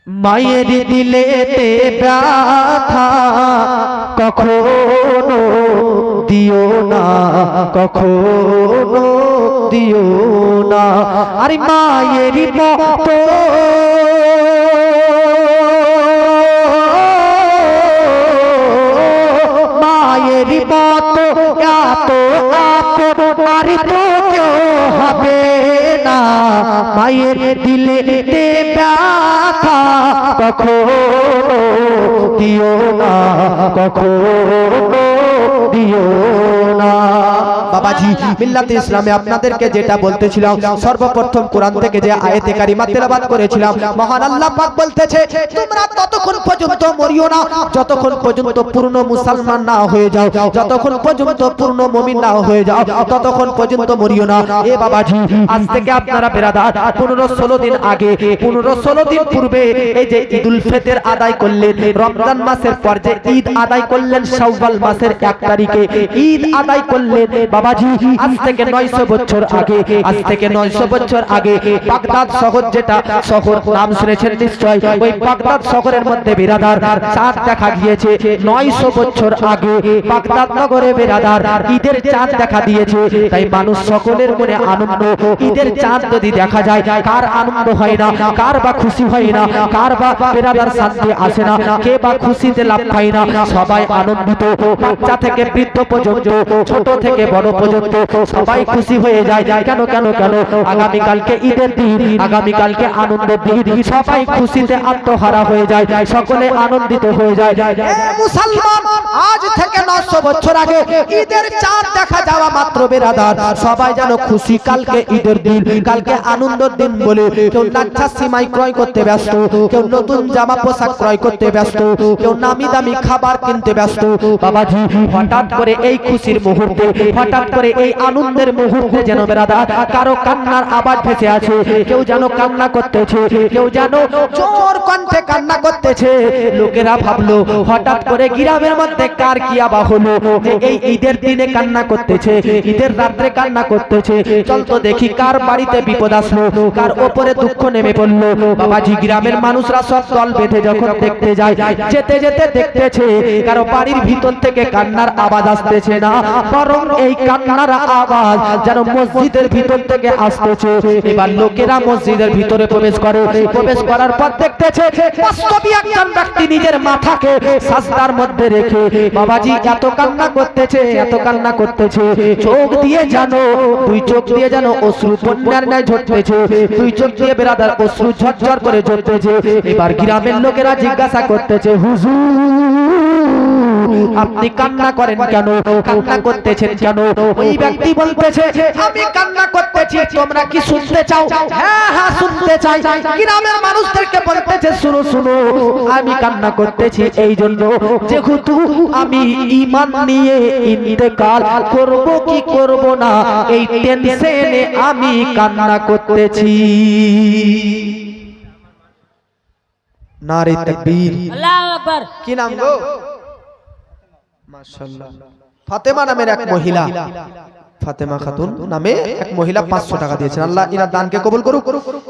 মায়ের দিলেতে ব্যথা কখনো দিও না, কখনো দিও না। আরে মায়ের মতো মায়ের মতো এত আপন আর তো কেউ হবে না। মায়ের দিলেতে ব্যথা কখনো দিও না, কখনো দিও না। বাবাজি মিল্লাতে ইসলামে আপনাদেরকে যেটা বলতেছিলাম, সর্বপ্রথম কোরআন থেকে যে আয়াতে কারিমা তেলাওয়াত করেছিলাম, মহান আল্লাহ পাক বলতেছে তোমরা ততক্ষণ পর্যন্ত মরিও না যতক্ষণ পর্যন্ত পূর্ণ মুসলমান না হয়ে যাও, যতক্ষণ পর্যন্ত পূর্ণ মুমিন না হয়ে যাও ততক্ষণ পর্যন্ত মরিও না। এ বাবাজি আজ থেকে আপনারা বেরাদার 15-16 দিন আগে 15-16 দিন পূর্বে এই যে ঈদুল ফিতর আদায় করলেন, রমজান মাসের পর যে ঈদ আদায় করলেন শাওয়াল মাসের 1 তারিখে ঈদ আদায় করলেন। বাবাজি আজ থেকে 900 বছর আগে, আজ থেকে 900 বছর আগে বাগদাদ শহর, যেটা শহর নাম শুনেছেন নিশ্চয়, ওই বাগদাদ শহরের মধ্যে বেরাদার চাঁদ দেখা গিয়েছে। 900 বছর আগে বাগদাদ নগরে বেরাদার ঈদের চাঁদ দেখা দিয়েছে। তাই মানুষ সকলের মনে আনন্দ। ঈদের চাঁদ যদি দেখা যায় কার আনন্দ হয় না, কার বা খুশি হয় না, কার বা বেরাদার শান্তি আসে না, কে বা খুশিতে লাভ পায় না। সবাই আনন্দিত, বাচ্চা থেকে বৃদ্ধ পর্যন্ত, ছোট থেকে বড় পর্যন্ত সবাই খুশি হয়ে যায়। কেন কেন কেন? আগামী কালকে ঈদের দিন, আগামী কালকে আনন্দের দিন, সবাই খুশিতে আত্মহারা হয়ে যায়, সকলে আনন্দিত হয়ে যায়। মুসলমান আজ থেকে 900 বছর আগে ঈদের চাঁদ দেখা যাওয়া মাত্র বেরাদার সবাই যেন খুশি। কালকে ঈদের দিন, কালকে আনন্দের দিন বলে কেউ লাচ্ছা সিমাই ক্রয় করতে ব্যস্ত, কেউ নতুন জামা পোশাক ক্রয় করতে ব্যস্ত, কেউ নামি দামি খাবার কিনতে ব্যস্ত। বাবাজি হঠাৎ করে এই খুশির মুহূর্তে, হঠাৎ করে এই আনন্দের মুহূর্তে যেন বেরাদার কারো কান্নার আওয়াজ ভেসে আছে। কেউ যেন কান্না করতেছে, কেউ যেন জোর কণ্ঠে কান্না করতেছে। লোকেরা ভাবলো হঠাৎ করে গ্রামের মধ্যে কার কি আবা হলো যে এই ঈদের দিনে কান্না করতেছে, ঈদের রাত্রে কান্না করতেছে। চল তো দেখি কার বাড়িতে বিপদ আসলো, কার ওপরে দুঃখ নেমে পড়লো। বাবাজি গ্রামের মানুষরা সব দল বেঁধে যখন দেখতে যায়, যেতে যেতে দেখতেছে কারো বাড়ির ভিতর থেকে কান্নার আওয়াজ আসতেছে না, বরং এই কান্নার আওয়াজ যেন মসজিদের ভিতর থেকে আসতেছে। এবার লোকেরা মসজিদের ভিতরে প্রবেশ করে, প্রবেশ করার পর দেখতেছে বাস্তবে একজন ব্যক্তি নিজের মাথাকে সাজদার মধ্যে রেখে বাবাজি এত কান্না করতেছে, এত কান্না করতেছে। চোখ দিয়ে জানো, দুই চোখ দিয়ে যেন অশ্রু বন্যার ন্যায় ঝরতেছে, দুই চোখ দিয়ে বেরাদার অশ্রু ঝরঝর করে ঝরতেছে। এবার গ্রামের লোকেরা জিজ্ঞাসা করতেছে হুজুর আপনি কান্না করেন কেন, কান্না করতেছেন কেন? ওই ব্যক্তি বলতেছে আমি কান্না করতেছি, তোমরা কি শুনতে চাও? হ্যাঁ হ্যাঁ শুনতে চাই। গ্রামের মানুষদেরকে বলতেছে শুনো শুনো, আমি কান্না করতেছি এই জন্য যেহেতু আমি ঈমান নিয়ে ইন্তেকাল করব কি করব না এই টেনশনে আমি কান্না করতেছি। নারে তাকবীর, আল্লাহু আকবার। কি নাম গো? মাশাআল্লাহ। ফাতেমা নামের এক মহিলা, ফাতেমা খাতুন নামে এক মহিলা 500 টাকা দিয়েছেন। আল্লাহ ইনার দানকে কবুল করুক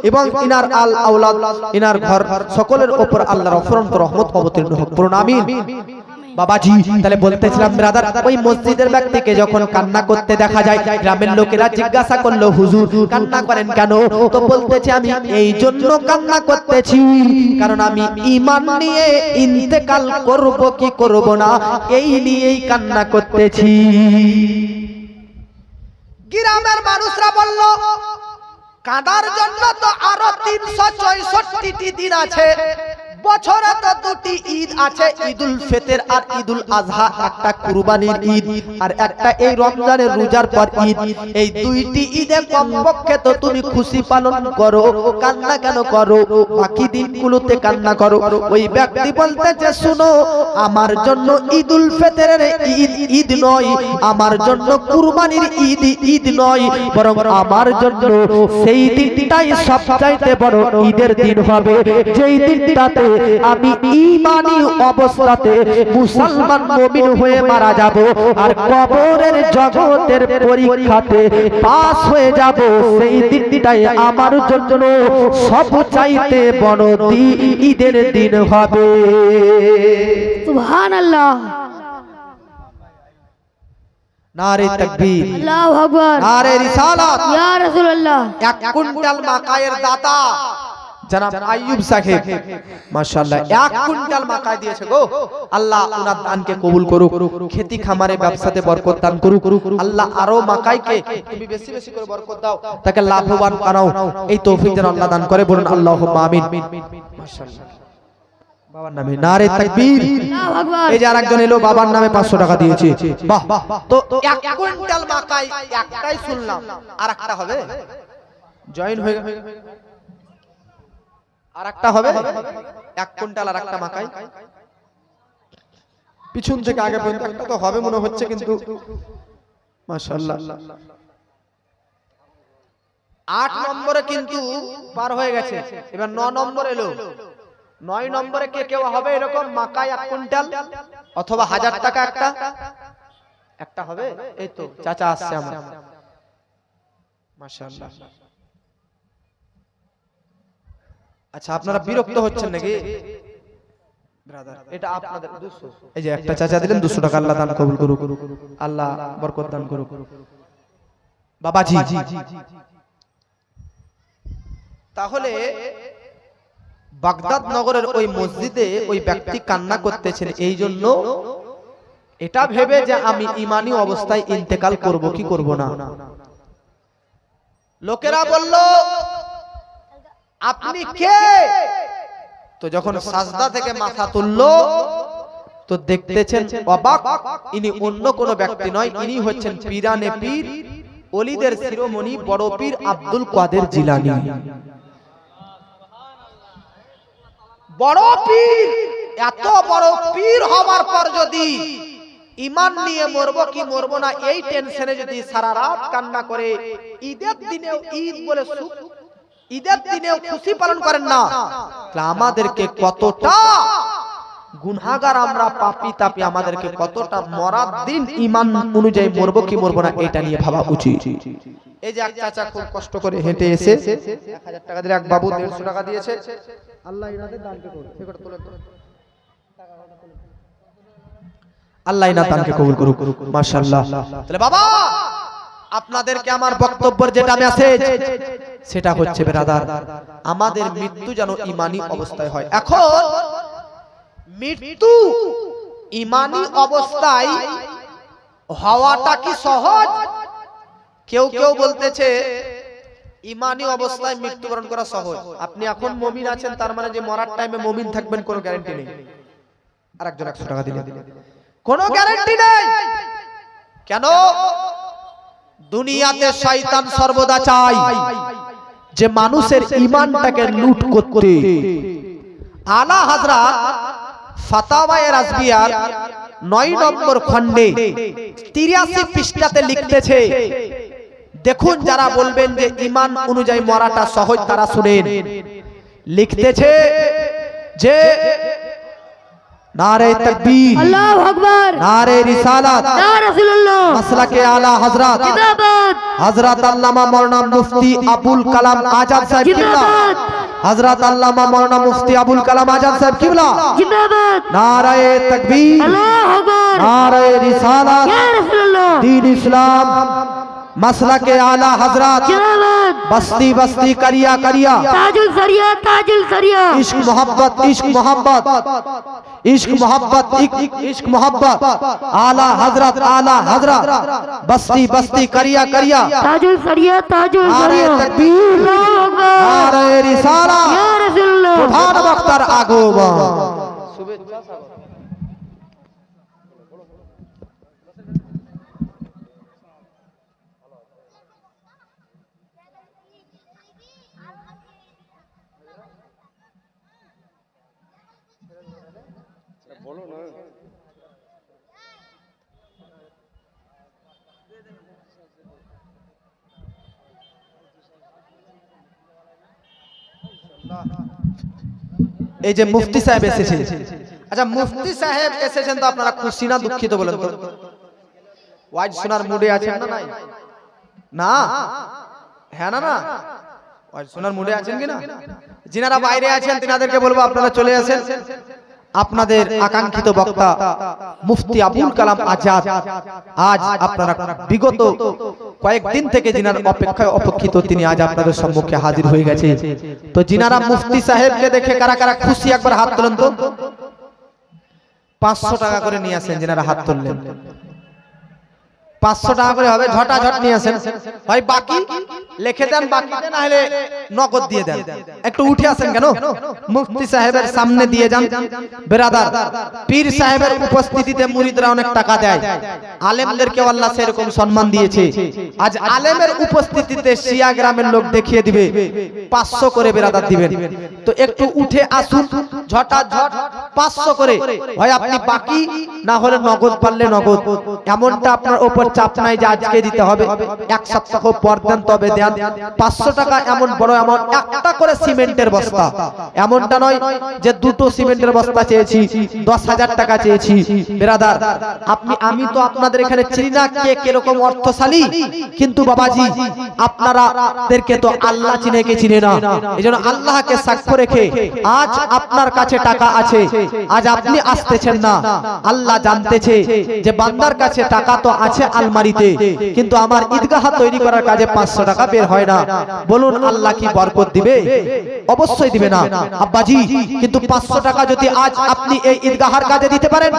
এবং ইনার আল আওলাদ, ইনার ঘর সকলের উপর আল্লাহর অফুরন্ত রহমত অবতীর্ণ হোক, পড়ুন আমিন। বাবাজি তাহলে বলতেছিলাম ব্রাদার, ওই মসজিদের ব্যক্তিকে যখন কান্না করতে দেখা যায়, গ্রামের লোকেরা জিজ্ঞাসা করলো হুজুর কান্না করেন কেন? তো বলতেছে আমি এই জন্য কান্না করতেছি কারণ আমি ঈমান নিয়ে ইন্তেকাল করব কি করব না এই নিয়েই কান্না করতেছি। গ্রামের মানুষরা বলল কাঁদার জন্য তো আরো 364টি দিন আছে, বছরে তো 2টি ঈদ আছে, ঈদুল ফিতর আর ঈদুল আযহা, একটা কুরবানির ঈদ আর একটা এই রমজানের রোজার পর ঈদ। এই 2টি ঈদে কমপক্ষে তো তুমি খুশি পালন করো, কান্না কেন করো? বাকি দিনগুলোতে কান্না করো। ওই ব্যক্তি বলতেছে শুনো, আমার জন্য ঈদুল ফিতরের ঈদ ঈদ নয়, আমার জন্য কুরবানির ঈদ ঈদ নয়, বরং আমার জন্য সেই দিনটাই সবচাইতে বড় ঈদের দিন হবে, যেই দিনটাতে আমি ঈমানি অবস্থাতে মুসলমান মুমিন হয়ে মারা যাব আর কবরের জগতের পরীক্ষাতে পাস হয়ে যাব, সেই দিনটাই আমার জন্য সবচাইতে বড় ঈদের দিন হবে। সুবহানাল্লাহ। নারে তাকবীর, আল্লাহু আকবার, নারে রিসালাত। ইয়া রাসূলুল্লাহ। 1 কুইন্টাল মাকায়ের দাতা জনাব আইয়ুব সাহেব মাশাআল্লাহ 1 কুইন্টাল মাকায় দিয়েছে গো। আল্লাহ উনার দানকে কবুল করুক, খেতি খামারে ব্যবসাতে বরকত দান করুক। আল্লাহ আরো মাকাইকে তুমি বেশি বেশি করে বরকত দাও, তাকে লাভবান বানাও, এই তৌফিক যেন আল্লাহ দান করে। বলুন আল্লাহুম্মা আমিন। মাশাআল্লাহ। বাবার নামে নারে তাকবীর। আল্লাহু আকবার। এই যে আরেকজন এলো, বাবার নামে 500 টাকা দিয়েছে। বাহ, তো 1 কুইন্টাল মাকাই একটাই শুনলাম, আরেকটা হবে জয়েন হয়ে গেল, আরেকটা হবে 1 কুইন্টাল আরেকটা মাকাই। পিছন থেকে আগে পর্যন্ত একটা তো হবে মনে হচ্ছে, কিন্তু মাশাআল্লাহ 8 নম্বরে কিন্তু পার হয়ে গেছে, এবার 9 নম্বর এলো। 9 নম্বরে কে কেউ হবে এরকম মাকাই 1 কুইন্টাল অথবা 1000 টাকা একটা হবে? এই তো চাচা আসছে আমার, মাশাআল্লাহ। আচ্ছা, আপনারা বিরক্ত হচ্ছেন নাকি ব্রাদার? এটা আপনাদের 200, এই যে একটা চাচা দিলেন 200 টাকা, আল্লাহ দান কবুল করুক, আল্লাহ বরকত দান করুক। বাবাজি, তাহলে বাগদাদ নগরের ওই মসজিদে ওই ব্যক্তি কান্না করতেছেন এই জন্য, এটা ভেবে যে আমি ঈমানি অবস্থায় ইন্তেকাল করব কি করব না। লোকেরা বলল আপনি কে? তো যখন সাজদা থেকে মাথা তুললো তো দেখতেছেন অবাক, ইনি অন্য কোন ব্যক্তি নয়, ইনি হচ্ছেন পীরানে পীর, ওলিদের শিরোমণি বড় পীর আব্দুল কাদের জিলানী। বড় পীর, এত বড় পীর হওয়ার পর যদি ঈমান নিয়ে মরবো কি মরবো না এই টেনশনে যদি সারা রাত কান্না করে, ঈদের দিনেও ঈদ বলে সুখ, ঈদের দিনেও খুশি পালন করেন না, তাহলে আমাদেরকে কতটা গুনাহগার আমরা, পাপী তাপী, আমাদেরকে কতটা মরার দিন ঈমান অনুযায়ী মরবো কি মরবো না এটা নিয়ে ভাবা উচিত। এই যে এক চাচা খুব কষ্ট করে হেঁটে এসে 1000 টাকা দিলে, এক বাবু 150 টাকা দিয়েছে, আল্লাহ ইনাদের দানকে কবুল করুক, আল্লাহ ইনার দানকে কবুল করুক, মাশাআল্লাহ। তাহলে বাবা, আপনাদেরকে আমার বক্তব্যের যেটা মেসেজ সেটা হচ্ছে ব্রাদার, আমাদের মৃত্যু যেন ঈমানি অবস্থায় হয়। এখন মৃত্যু ঈমানি অবস্থায় হওয়াটা কি সহজ? কেউ কেউ বলতেছে ঈমানি অবস্থায় মৃত্যুবরণ করা সহজ। আপনি এখন মুমিন আছেন, তার মানে যে মরার টাইমে মুমিন থাকবেন কোনো গ্যারান্টি নেই। আরেকজন 100 টাকা দিলেন, কোনো গ্যারান্টি নেই। কেন? দুনিয়াতে শয়তান সর্বদা চায় যে মানুষের ঈমানটাকে লুট করতে। আলা হযরত ফাতাওয়ায়ে রাজবিয়ার 9 নম্বর খণ্ডে 83 পৃষ্ঠাতে লিখতেছে, দেখুন যারা বলবেন যে ঈমান অনুযায়ী মরাটা সহজ তারা শুনেন, লিখতেছে যে নারে তাকবীর, আল্লাহু আকবার, নারে রিসালাত, ইয়া রাসূলুল্লাহ, মাসলাকে আলা হযরত জিন্দাবাদ, হযরত আল্লামা মাওলানা মুফতি আবুল কালাম আজাদ সাহেব কিবলা, হযরত আল্লামা মাওলানা মুফতি আবুল কালাম আজাদ সাহেব কিবলা জিন্দাবাদ, নারে তাকবীর, আল্লাহু আকবার, নারে রিসালাত, ইয়া রাসূলুল্লাহ, दीन इस्लाम, मसलके आला हजरत, जिंदाबाद, बस्ती बस्ती करिया करिया, ताजुल सरिया, ताजुल सरिया, इश्क मोहब्बत, इश्क मोहब्बत, इश्क मोहब्बत, इश्क मोहब्बत, आला हजरत, बस्ती बस्ती करिया करिया, ताजुल सरिया, ताजुल नारे सरिया, तकबीर, अल्लाहु अकबर, नारे रिसाला, या रसूलुल्लाह, सुभान वक्तर आगोबा। এই যে মুফতি সাহেব এসেছে, আচ্ছা মুফতি সাহেব এসেছেন তো আপনারা খুশি না দুঃখিত বলেন তো? ওয়াজ শোনার মুডে আছেন না? নাই না? হ্যাঁ না না? ওয়াজ শোনার মুডে আছেন কি না? যিনারা বাইরে আছেন তিনাদেরকে বলবো আপনারা চলে আসেন। আপনাদের আকাঙ্ক্ষিত বক্তা মুফতি আবুল কালাম আজাদ আজ আপনারা বিগত কয়েকদিন থেকে যিনার অপেক্ষায় অপেক্ষিত তিনি আজ আপনাদের সম্মুখে হাজির হয়ে গেছে। তো যিনারা মুফতি সাহেবকে দেখে কারা কারা খুশি একবার হাত তোলেন তো। 500 টাকা করে নিয়ে আসেন যিনারা হাত তুললেন। 500 টাকা করে হবে, ঝটাঝট নিয়ে আসেন। ভাই বাকি লিখে দেন, বাকিতে না হলে নগদ দিয়ে দেন। একটু উঠে আসেন কেন? মুফতি সাহেবের সামনে দিয়ে যান। বেরাদার, পীর সাহেবের উপস্থিতিতে মুরিদরা অনেক টাকা দেয়, আলেমদেরকে আল্লাহ সেরকম সম্মান দিয়েছে। আজ আলেমের উপস্থিতিতে শিয়া গ্রামের লোক দেখিয়ে দিবে 500 করে বেরাদার দিবেন। তো একটু উঠে আসুন, ঝটাঝট 500 করে। হয় আপনি বাকি না হলে নগদ, পারলে নগদ। এমনটা আপনার উপর চাপ নাই যে আজকে দিতে হবে, এক সপ্তাহ পর দেন তবে দেন। 500 টাকা এমন বড় অ্যামাউন্ট। একটা করে সিমেন্টের বস্তা, এমনটা নয় যে দুটো সিমেন্টের বস্তা চেয়েছি, 10,000 টাকা চেয়েছি। বেরাদার, আমি তো আপনাদের এখানে চিনি না কে কিরকম অর্থশালী, কিন্তু বাবাজি আপনারাদেরকে তো আল্লাহ চিনে কে চিনে না। এজন্য আল্লাহকে সাক্ষ্য রেখে আজ আপনার কাছে টাকা আছে, আজ আপনি আসতেছেন না, আল্লাহ জানতেছে যে বান্দার কাছে টাকা তো আছে আলমারিতে, কিন্তু আমার ঈদগাহ তৈরি করার কাজে 500 টাকা বের হয় না। বলুন আল্লাহ কি বরকত দিবে? অবশ্যই দিবে না আব্বাজি। কিন্তু 500 টাকা যদি আজ আপনি এই ঈদগাহের কাজে দিতে পারেন,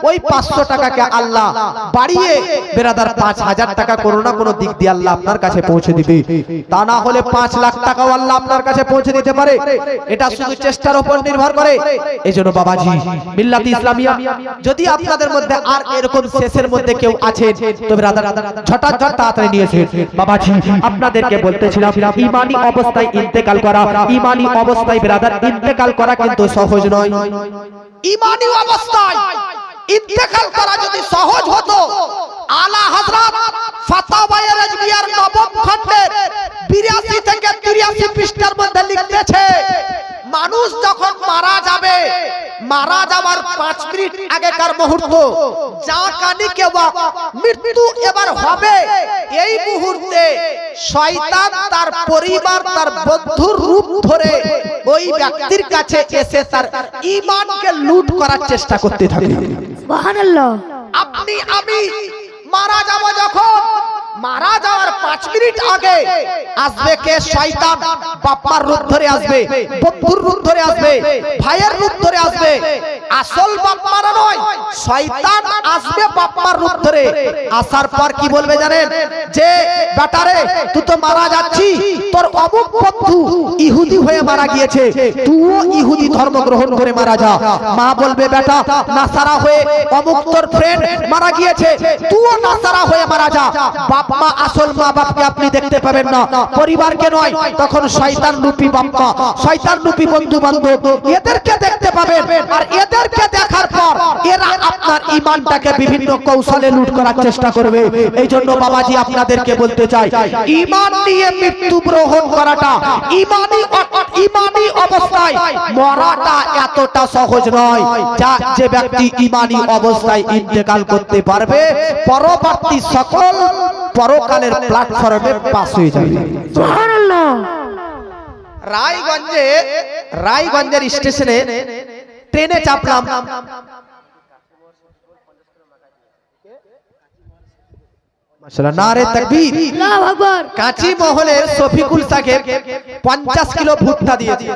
ওই 500 টাকাকে আল্লাহ বাড়িয়ে বেরাদার 5,000 টাকা কোনো না কোনো দিক দিয়ে আল্লাহ আপনার কাছে পৌঁছে দিবে। তা না হলে 5 লাখ টাকাও আল্লাহ আপনার কাছে পৌঁছে দিতে পারে। এটা শুধু চেষ্টার উপর নির্ভর করে। এজন্য বাবাজি, মিল্লাত ইসলামিয়া যদি আপনাদের মধ্যে আর এরকম শেষের মধ্যে কেউ আছে তো বেরাদার ঝটাঝট তাড়াতাড়ি নিয়েছে। বাবাজি আপনাদেরকে বলতেছিলাম ঈমানি অবস্থায় ইন্তেকাল করা, ঈমানি অবস্থায় বেরাদার ইন্তেকাল করা কিন্তু সহজ নয়। ঈমানি অবস্থায় ইন্তেকাল করা যদি সহজ হতো, আলা হযরত ফাতাওয়ায়ে রাজবিয়ার নবম খণ্ডের 82 থেকে 83 পৃষ্ঠার মধ্যে লিখতেছে, মানুষ যখন মারা যাবে, মারা যাওয়ার 5 মিনিট আগেকার মুহূর্ত, যা কানি কে মৃত্যু এবার হবে, এই মুহূর্তে শয়তান তার পরিবার, তার বন্ধুর রূপ ধরে ওই ব্যক্তির কাছে এসে তার ঈমানকে লুট করার চেষ্টা করতে থাকে। সুবহানাল্লাহ। আপনি আমি মারা যাব, যখন মারা যাওয়ার 5 মিনিট আগে আসবে কে? শয়তান। বাপ্পার রূপ ধরে আসবে, বন্ধুর রূপ ধরে আসবে, ভাইয়ের রূপ ধরে আসবে। আসল বাপ্পারা নয়, শয়তান আসবে বাপ্পার রূপ ধরে। আসার পর কি বলবে জানেন? যে বেটারে তুই তো মারা যাচ্ছি, তোর অমুক বন্ধু ইহুদি হয়ে মারা গিয়েছে, তুইও ইহুদি ধর্ম গ্রহণ করে মারা যা। মা বলবে বেটা নাসারা হয়ে অমুক তোর ফ্রেন্ড মারা গিয়েছে, তুইও নাসারা হয়ে মারা যা। বাপ্পা আসল মা বাপকে আপনি দেখতে পাবেন না, পরিবারকে নয়। তখন শয়তান রূপী বাপ্পা, শয়তান রূপী বন্ধু বান্ধব, এদেরকে দেখতে পাবেন। আর এদেরকে দেখার পর এরা আপনার ঈমানটাকে বিভিন্ন কৌশলে লুট করার চেষ্টা করবে। এই জন্য বাবাজি আপনাদেরকে বলতে চাই, ঈমান নিয়ে মৃত্যু গ্রহণ করাটা, ঈমানি অবস্থায় মরাটা এতটা সহজ নয়। যে ব্যক্তি ঈমানি অবস্থায় ইন্তেকাল করতে পারবে, পরবর্তী সকল পরকালের প্ল্যাটফর্মে পাস হয়ে যাবে। সুবহানাল্লাহ। রায়গঞ্জের স্টেশনে ট্রেনে চাপলাম, মাশাআল্লাহ, নারে তাকবীর, আল্লাহু আকবার। কাঁচি মহলের শফিকুল সাহেব 50 কিলো ভুট্টা দিয়েছে।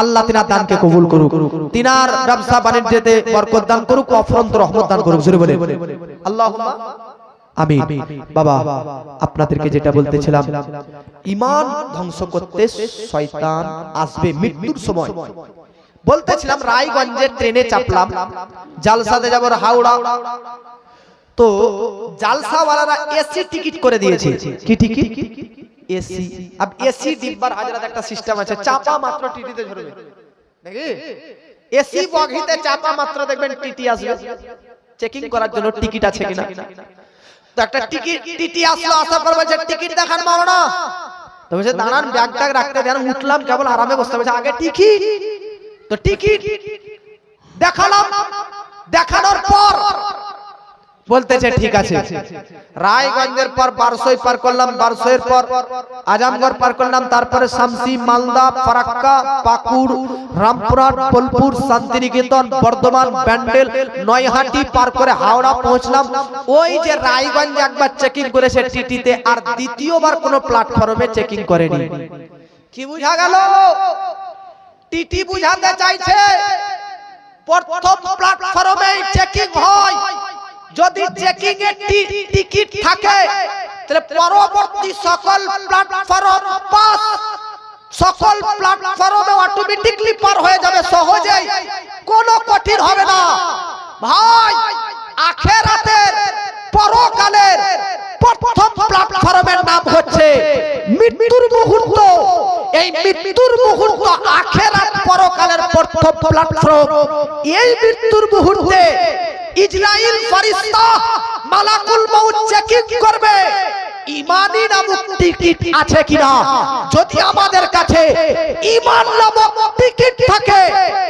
আল্লাহ তিনার দানকে কবুল করুক, তিনার ব্যবসা বাণিজ্যতে বরকত দান করুক, অফরন্ত রহমত দান করুক। জোরে বলে আল্লাহুম্মা আমিন। বাবা আপনাদেরকে যেটা বলতেছিলাম, ঈমান ধ্বংস করতে শয়তান আসবে মৃত্যুর সময়। বলতেছিলাম রায়গঞ্জের ট্রেনে চাপলাম, জালসাতে যাব হাওড়া। তো জালসাওয়ালারা এসি টিকিট করে দিয়েছে। কি টিকিট? এসি। अब এসি ডিব্বার হাজরাত একটা সিস্টেম আছে, চাপা মাত্র টিটিতে ধরবে নাকি? এসি বগিতে চাপা মাত্র দেখবেন টিটি আসবে চেকিং করার জন্য টিকিট আছে কিনা। তো একটা টিটি আসলো, আসার পর বলছে টিকিট দেখান মাওলানা। তো বলছে দাঁড়ান, ব্যাগ ট্যাগ রাখতে দেন। উঠলাম, কেবল আরামে বসতে বলছে আগে টিকিট। তো টিকিট দেখালাম, দেখানোর পর বলতেছে ঠিক আছে। রায়গঞ্জের পর বারসই পার করলাম, বারসইয়ের পর আজমগড় পার করলাম, তারপরে শামসি, মালদা, ফারাক্কা, পাকুড়, রামপুরহাট, বোলপুর, শান্তিনিকেতন, বর্ধমান, ব্যান্ডেল, নয়হাটি পার করে হাওড়া পৌঁছলাম। ওই যে রায়গঞ্জে একবার চেকিং করেছে টিটিতে, আর দ্বিতীয়বার কোনো প্ল্যাটফর্মে চেকিং করেনি। কি বুঝা গেল? টিটি বুঝাতে চাইছে প্রথম প্ল্যাটফর্মে চেকিং হয়, যদি চেকিং এর টিকিট থাকে তাহলে পরবর্তী সকল প্ল্যাটফর্ম পাস, সকল প্ল্যাটফর্মে অটোমেটিক্যালি পার হয়ে যাবে সহজেই, কোনো কঠিন হবে না। ভাই আখিরাতের পরকালের প্রথম প্ল্যাটফর্মের নাম হচ্ছে মৃত্যুর মুহূর্ত। এই মৃত্যুর মুহূর্ত আখিরাত পরকালের প্রথম প্ল্যাটফর্ম। এই মৃত্যুর মুহূর্তে ইজরাইল ফেরেশতা মালাকুল মউত চেকিং করবে ঈমানি নামক টিকিট আছে কিনা। যদি আমাদের কাছে ঈমান নামক টিকিট থাকে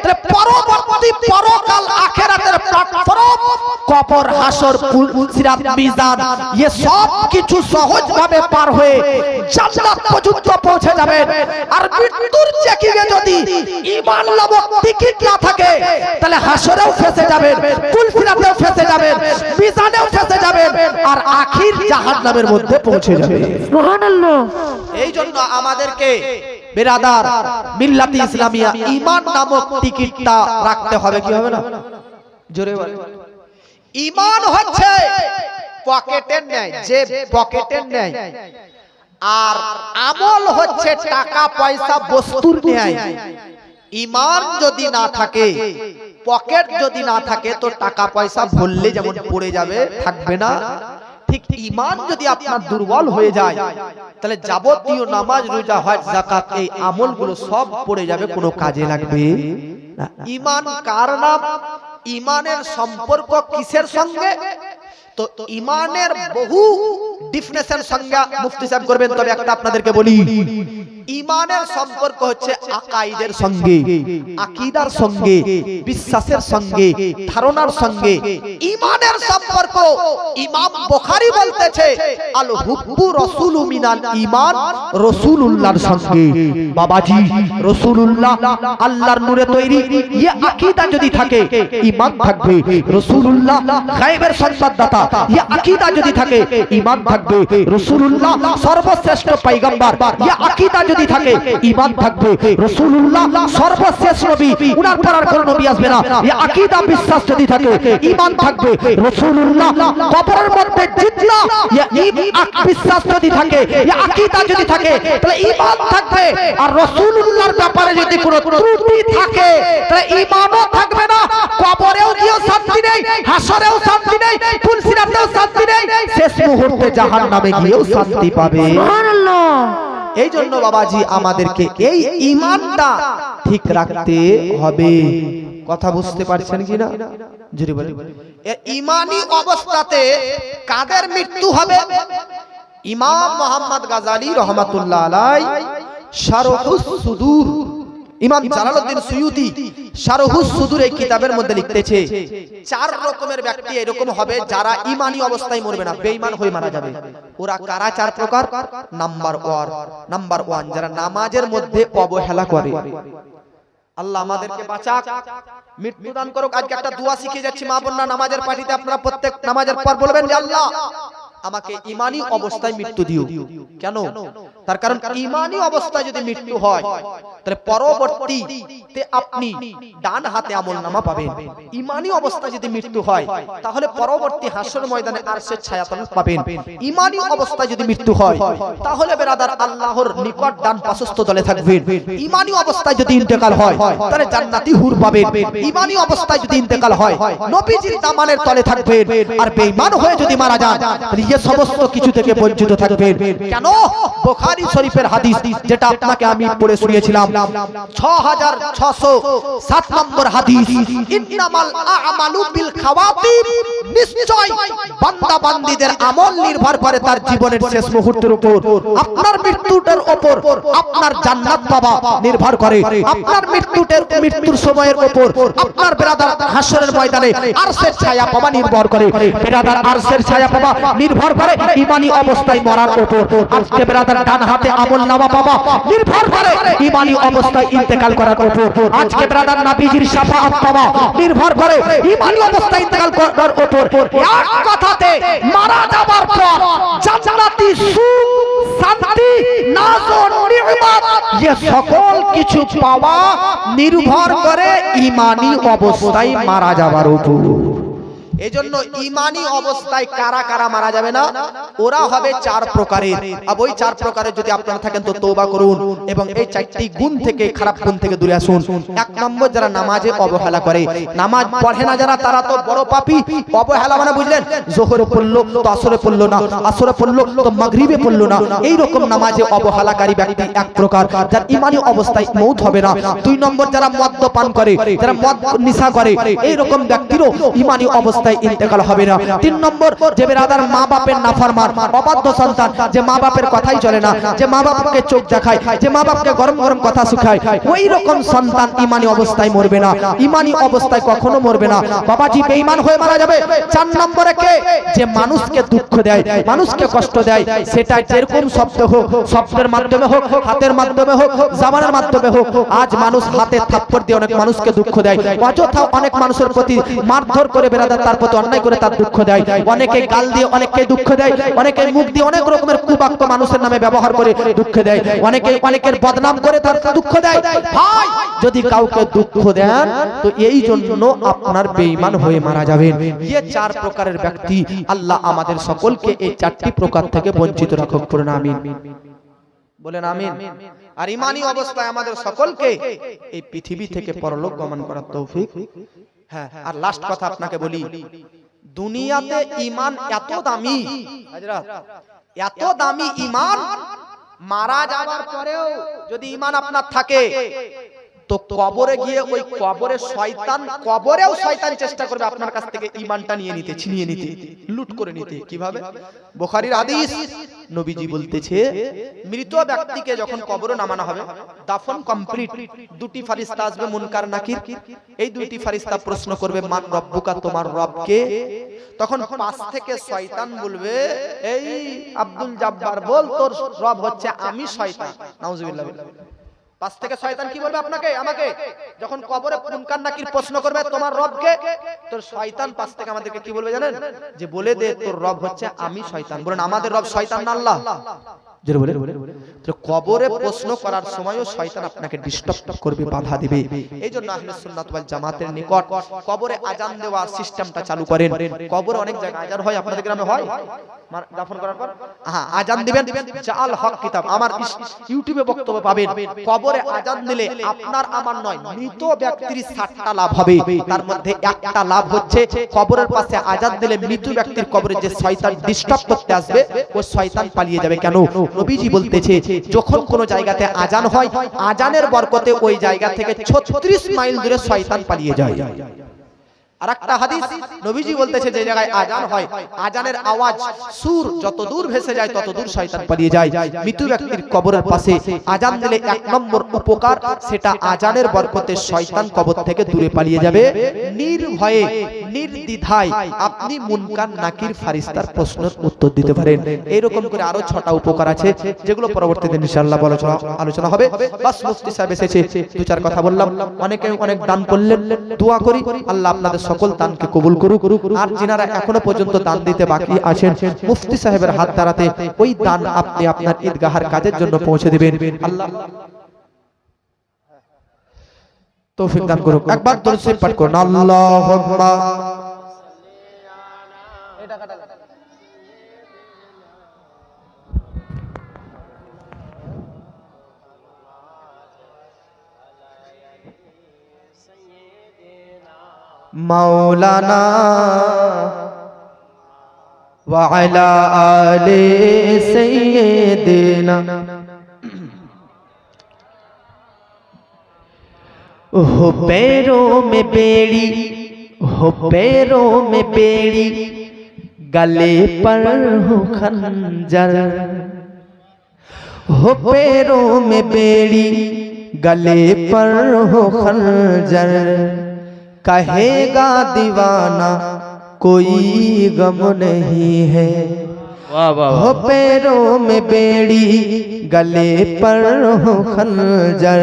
তাহলে পরবর্তী পরকাল আখিরাতের প্ল্যাটফর্ম, কবর, হাসর, সিরাত, মিজান, ये সব কিছু সহজভাবে পার হয়ে জান্নাত পর্যন্ত পৌঁছে যাবেন। আর মৃত্যুর চেকিং এ যদি ঈমান নামক টিকিট না থাকে তাহলে হাসরেও ফেসে যাবেন, সিরাতেও ফেসে যাবেন, মিজানেও ফেসে যাবেন, আর আখির জাহান্নামের মধ্যে পৌঁছে যাবেন। সুবহানাল্লাহ। এই জন্য আমাদেরকে বিরাদার মিল্লাতে ইসলামিয়া ঈমান নামক টিকিটটা রাখতে হবে। কি হবে না? জোরে বলেন। ঈমান হচ্ছে পকেটের ন্যায়, যে পকেটের ন্যায়, আর আমল হচ্ছে টাকা পয়সা বস্তুর ন্যায়। ঈমান যদি না থাকে, পকেট যদি না থাকে, তো টাকা পয়সা ভরলে যেমন পড়ে যাবে, থাকবে না। ঠিক ঈমান যদি আপনার দুর্বল হয়ে যায় তাহলে যাবতীয় নামাজ, রোজা, হজ, যাকাত এই আমলগুলো সব পড়ে যাবে, কোনো কাজে লাগবে না। ঈমান কার নাম? ঈমানের সম্পর্ক কিসের সঙ্গে? তো ঈমানের বহু ডিফিনিশন সংজ্ঞা মুফতি সাহেব করবেন, তবে একটা আপনাদেরকে বলি। ঈমানের সম্পর্ক হচ্ছে আকাইদের সঙ্গে, আকীদার সঙ্গে, বিশ্বাসের সঙ্গে, ধারণার সঙ্গে। ঈমানের সম্পর্ক ইমাম বুখারী বলতেছে আল হুব্বু রাসূলু মিনাল ঈমান, রাসূলুল্লাহর সঙ্গে। বাবাজি রাসূলুল্লাহ আল্লাহর নূরে তৈরি, এই আকীদা যদি থাকে ঈমান থাকবে। রাসূলুল্লাহ গায়বের সংবাদদাতা, এই আকীদা যদি থাকে ঈমান থাকবে। রাসূলুল্লাহ সর্বশ্রেষ্ঠ পয়গম্বর, এই আকীদা যদি থাকে ঈমান থাকবে। রাসূলুল্লাহ সর্বশেষ নবী, উনার পর আর কোন নবী আসবে না, এই আকীদা বিশ্বাস যদি থাকে ঈমান থাকবে। রাসূলুল্লাহ কবরের মধ্যে জিন্দা, এই বিশ্বাস যদি থাকে, এই আকীদা যদি থাকে, তাহলে ঈমান থাকবে। আর রাসূলুল্লাহর ব্যাপারে যদি কোনো ত্রুটি থাকে তাহলে ঈমানও থাকবে না। কবরেও গিয়েও শান্তি নেই, হাসরেও শান্তি নেই, সিরাতেও শান্তি নেই, শেষ মুহূর্তে জাহান্নামে গিয়েও শান্তি পাবে। সুবহানাল্লাহ। এই জন্য বাবাজি আমাদেরকে এই ঈমানটা ঠিক রাখতে হবে। কথা বুঝতে পারছেন কিনা? জোরে বলেন। এই ঈমানি অবস্থাতে কাদের মৃত্যু হবে? ইমাম মুহাম্মদ গাজালি রহমাতুল্লাহ আলাইহি শারহুস সুদূর, ইমাম জালালউদ্দিন সুয়ুতি শারহুস সুদূর এই কিতাবের মধ্যে লিখতেছে, চার রকমের ব্যক্তি এরকম হবে যারা ঈমানি অবস্থায় মরবে না, বেঈমান হয়ে মারা যাবে। ওরা কারা? চার প্রকার। নাম্বার 1 যারা নামাজের মধ্যে অবহেলা করে। আল্লাহ আমাদেরকে বাঁচাক, মৃত্যু দান করুক। আজকে একটা দোয়া শিখিয়ে যাচ্ছি মা বোনরা, নামাজের পার্টিতে আপনারা প্রত্যেক নামাজের পর বলবেন যে আল্লাহ আমাকে ঈমানি অবস্থায় মৃত্যু দিও। কেন? তার কারণ ঈমানি অবস্থায় যদি মৃত্যু হয় তাহলে পরবর্তীতে আপনি ডান হাতে আমলনামা পাবেন। ঈমানি অবস্থায় যদি মৃত্যু হয় তাহলে পরবর্তী হাসর ময়দানে আরশের ছায়াতল পাবেন। ঈমানি অবস্থায় যদি মৃত্যু হয় তাহলে বেরাদার আল্লাহর নিকট ডান পার্শ্বস্থ দলে থাকবেন। ঈমানি অবস্থায় যদি ইন্তেকাল হয় তাহলে জান্নাতি হুর পাবেন। ঈমানি অবস্থায় যদি ইন্তেকাল হয় নবীজির দামানের তলে থাকবেন। আর বেঈমান হয়ে যদি মারা যান তাহলে এই সমস্ত কিছু থেকে বঞ্চিত থাকবেন। কেন? বুখারী শরীফের হাদিস যেটা আপনাকে আমি পড়ে শুনিয়েছিলাম, 6607 নম্বর হাদিস, ইন্নামাল আ'মালু বিল খাওয়াতির নিশ্চয় বান্দা বান্দীদের আমল নির্ভর করে তার জীবনের শেষ মুহূর্তের উপর। আপনার মৃত্যুটার উপর আপনার জান্নাত পাওয়া নির্ভর করে, আপনার মৃত্যুর সময়ের উপর আপনার বিরাদার হাসরের ময়দানে আরশের ছায়া পাওয়া নির্ভর করে, বিরাদার আরশের ছায়া পাওয়া নির্ভর করে ঈমানি অবস্থায় মরার উপর। আজকে বিরাদার ডান হাতে আমলনামা পাওয়া নির্ভর করে ঈমানি অবস্থায় ইন্তেকাল করার উপর। আজকে বিরাদার নবীজির শাফাআত পাওয়া নির্ভর করে ঈমানি অবস্থায় ইন্তেকাল করার উপর। এক কথাতে মারা যাবার পর জান্নাতি সুখ, শান্তি, নাজ ও নিয়ামত ये সকল কিছু পাওয়া নির্ভর করে ঈমানি অবস্থায় মারা যাবার উপর। এজন্য ঈমানি অবস্থায় কারা কারা মারা যাবে না, ওরা হবে চার প্রকারের। আর ওই চার প্রকারের যদি আপনারা থাকেন তো তওবা করুন এবং এই চারটি গুণ থেকে, খারাপ গুণ থেকে দূরে আসুন। এক নম্বর, যারা নামাজে অবহেলা করে, নামাজ পড়ে না যারা, তারা তো বড় পাপী। অবহেলা মানে বুঝলেন, জোহরে পড়লো তো আসরে পড়লো না, আসরে পড়লো তো মাগরিবে পড়লো না, এই রকম নামাজে অবহেলাকারী ব্যক্তি এক প্রকার, যার ঈমানি অবস্থায় মউত হবে না। দুই নম্বর, যারা মদ্যপান করে, যারা মদ নেশা করে, এই রকম ব্যক্তিরও ঈমানি অবস্থায় ইন্তেকাল হবে না। তিন নম্বর, যে বেরাদার মা বাপের নাফরমান, অবাধ্য সন্তান, যে মা বাপের কথাই চলে না, যে মা বাপকে চোখ দেখায়, যে মা বাপকে গরম গরম কথা শিখায়, ওই রকম সন্তান ঈমানি অবস্থায় মরবে না, ঈমানি অবস্থায় কখনো মরবে না। বাবাজি বেঈমান হয়ে মারা যাবে। চার নম্বরে কে, যে মানুষকে দুঃখ দেয়, মানুষকে কষ্ট দেয়, সেটা যেরকম শব্দ হোক, শব্দের মাধ্যমে হোক, হাতের মাধ্যমে হোক, জবানের মাধ্যমে হোক। আজ মানুষ হাতে থাপ্পড় দিয়ে অনেক মানুষকে দুঃখ দেয়, অযথা অনেক মানুষের প্রতি মারধর করে বেরাদার তার প্রতি অন্যায় করে তার দুঃখ দেয়, অনেকে গাল দিয়ে অনেককে দুঃখ দেয়, অনেকে মুখ দিয়ে অনেক রকমের কুবাক্য মানুষের নামে ব্যবহার করে দুঃখ দেয়, অনেকে অনেকের বদনাম করে তার দুঃখ দেয়। ভাই, যদি কাউকে দুঃখ দেন তো এই জন্য আপনার বেঈমান হয়ে মারা যাবেন। এই চার প্রকারের ব্যক্তি, আল্লাহ আমাদের সকলকে এই চারটি প্রকার থেকে বঞ্চিত রাখুক, পড়ুন আমিন, বলেন আমিন। আর ঈমানি অবস্থায় আমাদের সকলকে এই পৃথিবী থেকে পরলোক গমন করার তৌফিক। হ্যাঁ, আর লাস্ট কথা আপনাকে বলি, দুনিয়াতে ঈমান এত দামি, হাজরাত এত দামি ঈমান, মারা যাওয়ার পরেও যদি ঈমান আপনার থাকে তো কবরে গিয়ে ওই কবরে শয়তান, কবরেও শয়তান চেষ্টা করবে আপনার কাছ থেকে ঈমানটা নিয়ে নিতে, ছিনিয়ে নিতে, লুট করে নিতে। কিভাবে? বুখারীর হাদিস, নবীজি বলতেছে, মৃত ব্যক্তিকে যখন কবরে নামানো হবে, দাফন কমপ্লিট, দুটি ফেরেশতা আসবে মুনকার নাকির। এই দুইটি ফেরেশতা প্রশ্ন করবে, মান রব্বুকা, তোমার রব কে? তখন পাশ থেকে শয়তান বলবে, এই আব্দুল জব্বার বল, তোর রব হচ্ছে আমি শয়তান। নাউজুবিল্লাহ। পাশ থেকে শয়তান কি বলবে আপনাকে, আমাকে? যখন কবরে মুনকার নাকির প্রশ্ন করবে তোমার রব কে, তোর শয়তান পাশ থেকে আমাদেরকে কি বলবে জানেন? যে বলে দে তোর রব হচ্ছে আমি শয়তান। বলেন আমাদের রব শয়তান না আল্লাহ? জোরে বলে। তো কবরে প্রশ্ন করার সময়ও শয়তান আপনাকে ডিস্টার্ব করবে, বাধা দিবে। এইজন্য আহলে সুন্নাত ওয়াল জামাতের নিকট কবরে আজান দেওয়ার সিস্টেমটা চালু করেন। কবরে অনেক জায়গায় আজান হয়, আপনাদের গ্রামে হয়? দাফন করার পর হ্যাঁ আজান দিবেন। জাল হক কিতাব আমার ইউটিউবে বক্তব্য পাবেন। কবরে আজান দিলে আপনার আমার নয়, মৃত ব্যক্তির 60টা লাভ হবে। তার মধ্যে একটা লাভ হচ্ছে, কবরের পাশে আজান দিলে মৃত ব্যক্তির কবরে যে শয়তান ডিস্টার্ব করতে আসবে, ওই শয়তান পালিয়ে যাবে। কেন? নবীজি বলতেছে, যখন কোন জায়গাতে আজান হয়, আজানের বরকতে ওই জায়গা থেকে 36 মাইল দূরে শয়তান পালিয়ে যায়। আরেকটা হাদিস, নবীজি বলতেছে, যে জায়গায় আজান হয়, আজানের আওয়াজ, সুর যত দূর ভেসে যায় তত দূর শয়তান পালিয়ে যায়। মৃত ব্যক্তির কবরের পাশে আজান দিলে এক নম্বর উপকার, সেটা আজানের বরকতে শয়তান কবর থেকে দূরে পালিয়ে যাবে। নির্ভয়ে, নির্দ্বিধায় আপনি মুনকার নাকির ফেরেশতার প্রশ্নের উত্তর দিতে পারেন। এইরকম করে আরো 6টা উপকার আছে, যেগুলো পরবর্তীতে ইনশাআল্লাহ আলোচনা হবে। বাস মুফতি সাহেব এসেছে, দু চার কথা বললাম। অনেকে অনেক দান করলেন, দোয়া করি আল্লাহ আপনাদের সকল দানকে কবুল করুক। আর যিনারা এখনো পর্যন্ত দান দিতে বাকি আছেন, মুফতি সাহেবের হাত দ্বারাতে ওই দান আপনি আপনার ঈদগাহের কাজের জন্য পৌঁছে দিবেন। আল্লাহ তৌফিক দান করুক। একবার দরুদ শরীফ পাঠ করুন, আল্লাহুম্মা মাওলানা ওয়া আলা আলি সাইয়্যিদিনা। हो पैरों में बेड़ी हो पैरों में बेड़ी गले पर हो खंजर, हो पैरों में बेड़ी गले पर हो खंजर, कहेगा दीवाना कोई गम नहीं है। वाह वाह हो पैरों में बेड़ी गले पर हो खंजर,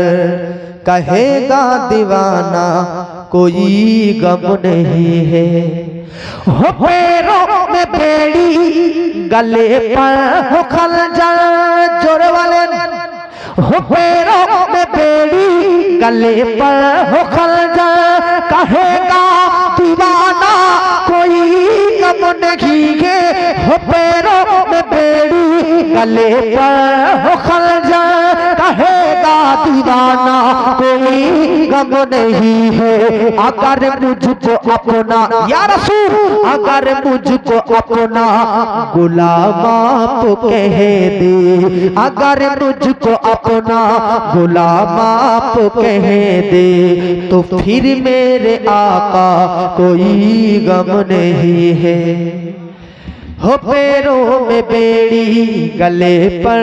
कहेगा दीवाना कोई गम नहीं है। हो पैरों में बेड़ी गले पर हो खंजर, जोरे वाले हो पैरों में बेड़ी गले पर हो खंजर, कहेगा दीवाना कोई गम नहीं है। हो पैरों में बेड़ी गले पर हो खंजर, कहेगा दीवाना कोई गम नहीं है। अगर मुझको अपना या रसूल, अगर मुझको अपना गुलाम आप कह दे, अगर मुझको अपना गुलाम आप कह दे, तो फिर मेरे आका कोई गम नहीं है। हो पैरों में बेड़ी गले पर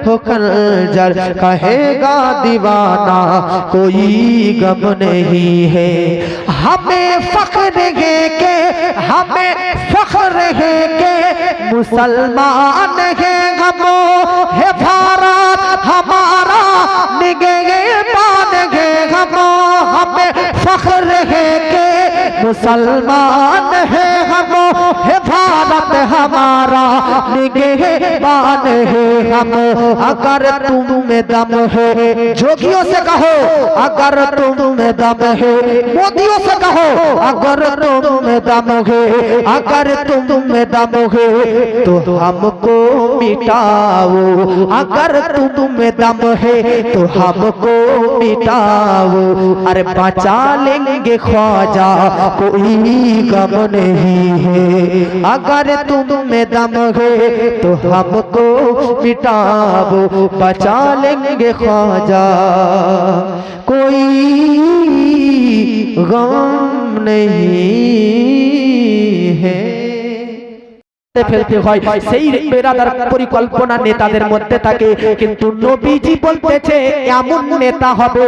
हो खंजर, कहेगा दीवाना कोई गम नहीं है। हमें फख्र है के, हमें फख्र है के मुसलमान है हम, है भारत हमारा निगहबान है हम। हमें फख्र है के मुसलमान है हम, है भारत हमारा निगहबान है हम। अगर तुम में दम है, जोगियों से कहो अगर तुम में दम है, मोदियों से कहो अगर तुम में दम है, अगर तुम में दम है तो हमको मिटाओ, अगर तुम में दम है तो हमको मिटाओ। अरे बचा लेंगे ख्वाजा कोई गम नहीं है, अगर तुम में दम है तो हमको मिटाओ, बचा लेंगे ख्वाजा कोई गम नहीं है। ফেলতে হয় সেই বেরাদার পরিকল্পনা নেতাদের মধ্যে থাকে, কিন্তু নবীজি বলতেছে এমন নেতা হবে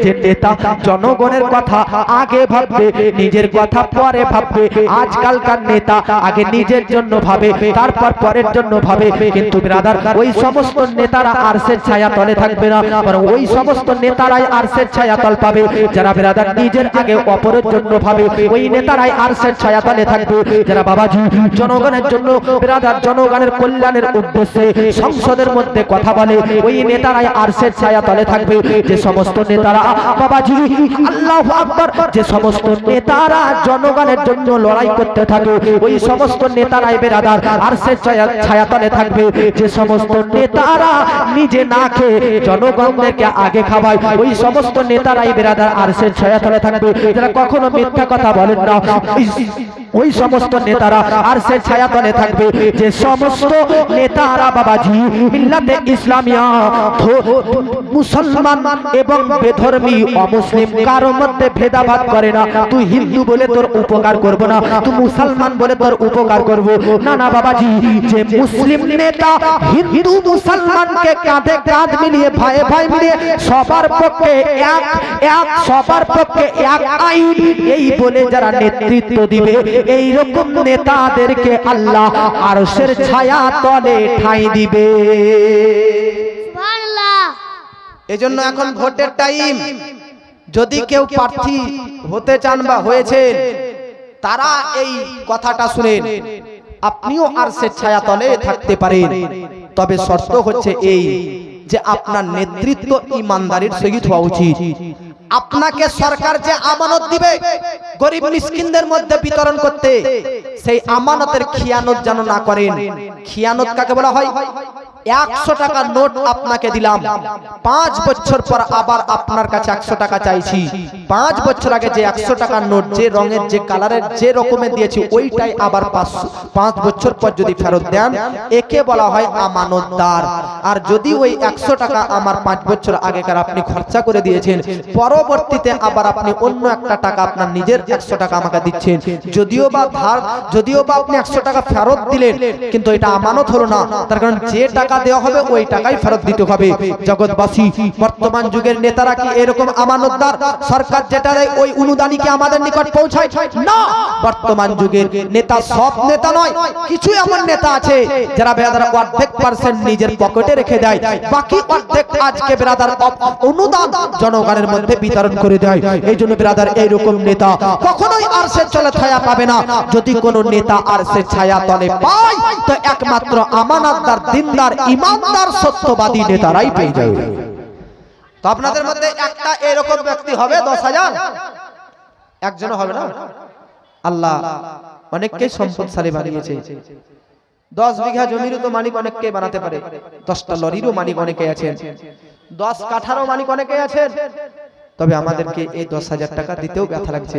যে নেতা জনগণের কথা আগে ভাববে, নিজের কথা পরে ভাববে। আজকালকার নেতা আগে নিজের জন্য ভাবে, তারপর পরের জন্য ভাবে, কিন্তু বেরাদার ওই সমস্ত নেতারা আরশের ছায়া তলে থাকবে না, বরং ওই সমস্ত নেতারাই আরশের ছায়া তল পাবে যারা বেরাদার নিজের আগে অপরের জন্য ভাবে। ওই নেতারাই আরশের ছায়া তলে থাকবে যারা বাবাজি জনগণের জন্য বেরাদার জনগণের কল্যাণের উদ্দেশ্যে সংসদের মধ্যে কথা বলে। ওই নেতারাই আরশের ছায়া তলে থাকবে। যে সমস্ত নেতারা বাবাজি আল্লাহু আকবার, যে সমস্ত নেতারা জনগণের জন্য লড়াই করতে থাকে, ওই সমস্ত নেতারাই বেরাদার আরশের ছায়া তলে থাকবে। যে সমস্ত নেতারা নিজে না খেয়ে জনগণদেরকে আগে খাওয়ায়, ওই সমস্ত নেতারাই বেরাদার আরশের ছায়া তলে থাকবে। যারা কখনো মিথ্যা কথা বলেন না, ওই সমস্ত নেতারা আরশের ছায়া তলে থাকবে। যে সমস্ত নেতারা বাবাজি মিল্লাতে ইসলামিয়া মুসলমান এবং বেধর্মী অমুসলিম কারোর মধ্যে ভেদাভেদ করে না। তুই হিন্দু বলে তোর উপকার করব না, তুই মুসলমান বলে তোর উপকার করব না, না বাবাজি। যে মুসলিম নেতা হিন্দু মুসলমানকে কাঁধে কাঁধ মিলিয়ে ভাই ভাই মিলিয়ে সবার পক্ষে এক এক, সবার পক্ষে এক আইন, এই বলে যারা নেতৃত্ব দিবে, এই রকম নেতাদেরকে আল্লাহ আরশের ছায়া তলে ঠাঁই দিবে। সুবহানাল্লাহ। এজন্য এখন ভোটের টাইম, যদি কেউ প্রার্থী হতে চান বা হয়েছেন, তারা এই কথাটা শুনেন, আপনিও আরশের ছায়া তলে থাকতে পারেন। তবে শর্ত হচ্ছে এই যে আপনার নেতৃত্ব ইমানদারির সহিত হওয়া উচিত। আপনাকে সরকার যে আমানত দিবে গরিব মিসকিনদের মধ্যে বিতরণ করতে, সেই আমানতের খিয়ানত যেন না করেন। খিয়ানত কাকে বলা হয়? 100 টাকার নোট আপনাকে দিলাম, 5 বছর পর আবার আপনার কাছে 100 টাকা চাইছি, 5 বছর আগে যে 100 টাকার নোট যে রঙের যে কালারের যে রকমের দিয়েছি ওইটাই আবার 5 বছর পর যদি ফেরত দেন, একে বলা হয় আমানতদার। আর যদি ওই 100 টাকা আমার 5 বছর আগেকার আপনি খরচা করে দিয়েছেন, পরবর্তীতে আবার আপনি অন্য একটা টাকা আপনার নিজের 100 টাকা আমাকে দিচ্ছেন, যদিও বা আপনি 100 টাকা ফেরত দিলেন, কিন্তু এটা আমানত হলো না। তার কারণ যে টাকা দেওয়া হবে ওই টাকাই ফেরত দিতে হবে। জগৎবাসী, বর্তমান যুগের নেতারা কি এরকম আমানতদার? সরকার যেটা দেয় ওই অনুদানই কি আমাদের নিকট পৌঁছায়? না। বর্তমান যুগের নেতা সব নেতা নয়, কিছু এমন নেতা আছে যারা বেরাদার অর্ধেক পার্সেন্ট নিজের পকেটে রেখে দেয়, বাকি অর্ধেক আজকে বেরাদার অনুদান জনগণের মধ্যে বিতরণ করে দেয়। এই জন্য বেরাদার এইরকম নেতা কখনোই আরশের তলে ছায়া পাবে না। যদি কোন নেতা আরশের ছায়া তলে পায়, তো একমাত্র আমানতদার, দিনদার, ইমানদার, সত্যবাদী নেতারাই পেয়ে যাবে। তো আপনাদের মধ্যে একটা এরকম ব্যক্তি হবে 10,000, একজনও হবে না। আল্লাহ অনেককে সম্পদশালী বানিয়েছে। 10 বিঘা জমিরও তো মালিক অনেককে বানাতে পারে, 10টা লরিরও মালিক অনেকে আছেন, 10 কাঠারও মালিক অনেকে আছেন। তবে আমাদেরকে এই 10,000 টাকা দিতেও ব্যথা লাগছে।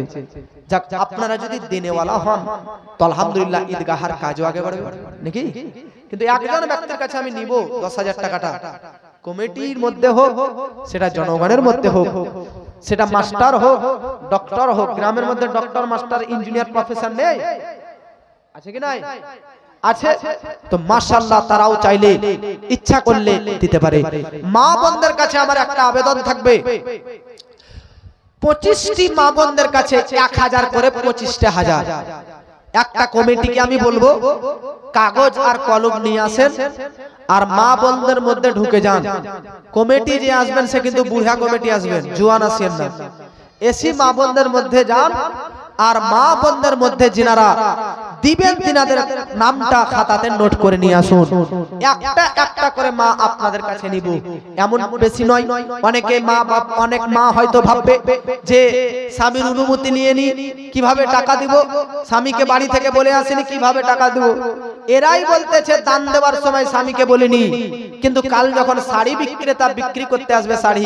যাক, আপনারা যদি দেনেওয়ালা হন তো আলহামদুলিল্লাহ ঈদগাহার কাজও আগে বাড়বে নাকি। কিন্তু একজন ব্যক্তির কাছে আমি নিব 10,000 টাকাটা, কমিটির মধ্যে হোক, সেটা জনগণের মধ্যে হোক, সেটা মাস্টার হোক, ডক্টর হোক, গ্রামের মধ্যে ডক্টর, মাস্টার, ইঞ্জিনিয়ার প্রফেসর নেই, আছে কি নাই? আছে। তো মাশাআল্লাহ তারাও চাইলে ইচ্ছা করলে দিতে পারে। মা বোনদের কাছে আমার একটা আবেদন থাকবে, 25টি মা বোনদের কাছে 1000 করে 25টা হাজার। একটা কমিটিকে আমি বলবো কাগজ আর কলম নিয়ে আসেন আর মা বোনদের মধ্যে ঢুকে যান। কমিটি যে আসবেন সে কিন্তু বুড়া কমিটি আসবেন, জুয়ান আসেন না। এসি মা বোনদের মধ্যে যান আর মা বোনদের মধ্যে যিনারা দিবেন তিনাদের নামটা খাতাতে নোট করে নিয়ে আসুন। একটা একটা করে মা আপনাদের কাছে নিব, এমন বেশি নয়। অনেকে মা বাপ, অনেক মা হয়তো ভাববে যে স্বামীর অনুমতি নিয়ে নি কিভাবে টাকা দিব, স্বামীকে বাড়ি থেকে বলে আসেনি কিভাবে টাকা দিব। এরাই বলতেছে দান দেওয়ার সময় স্বামীকে বলিনি, কিন্তু কাল যখন শাড়ি বিক্রেতা বিক্রি করতে আসবে শাড়ি,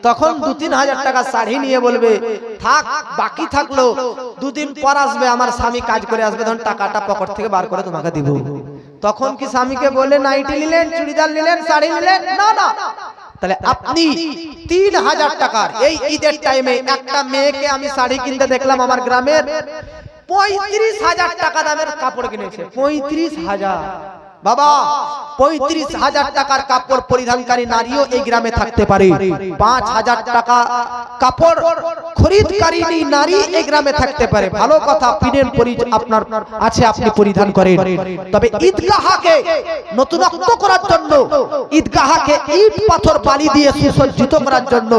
তখন 2-3 হাজার টাকা শাড়ি নিয়ে বলবে থাক, বাকি থাকলো 2 দিন পর আসবে, আমার স্বামী কাজ করে আসবে, তখন টাকাটা পকেট থেকে বার করে তোমাকে দিব। তখন কি স্বামীকে বলে নাইটি নিলেন, চুড়িদার নিলেন, শাড়ি নিলেন? না না। তাহলে আপনি 3000 টাকার এই ঈদের টাইমে একটা মেয়েকে আমি শাড়ি কিনতে দেখলাম আমার গ্রামের, 35,000 টাকা দামের কাপড় কিনেছে। 35,000 বাবা, 35,000 টাকার কাপড় পরিধানকারী নারীও এই গ্রামে থাকতে পারে। 5,000 টাকা কাপড় খরিদকারী নারী এই গ্রামে থাকতে পারে। ভালো কথা, পিনের আপনার আছে, আপনি পরিধান করেন। তবে ঈদগাহকে নতুনত্ব করার জন্য, ঈদগাহকে ইট পাথর বালি দিয়ে সুসজ্জিত করার জন্য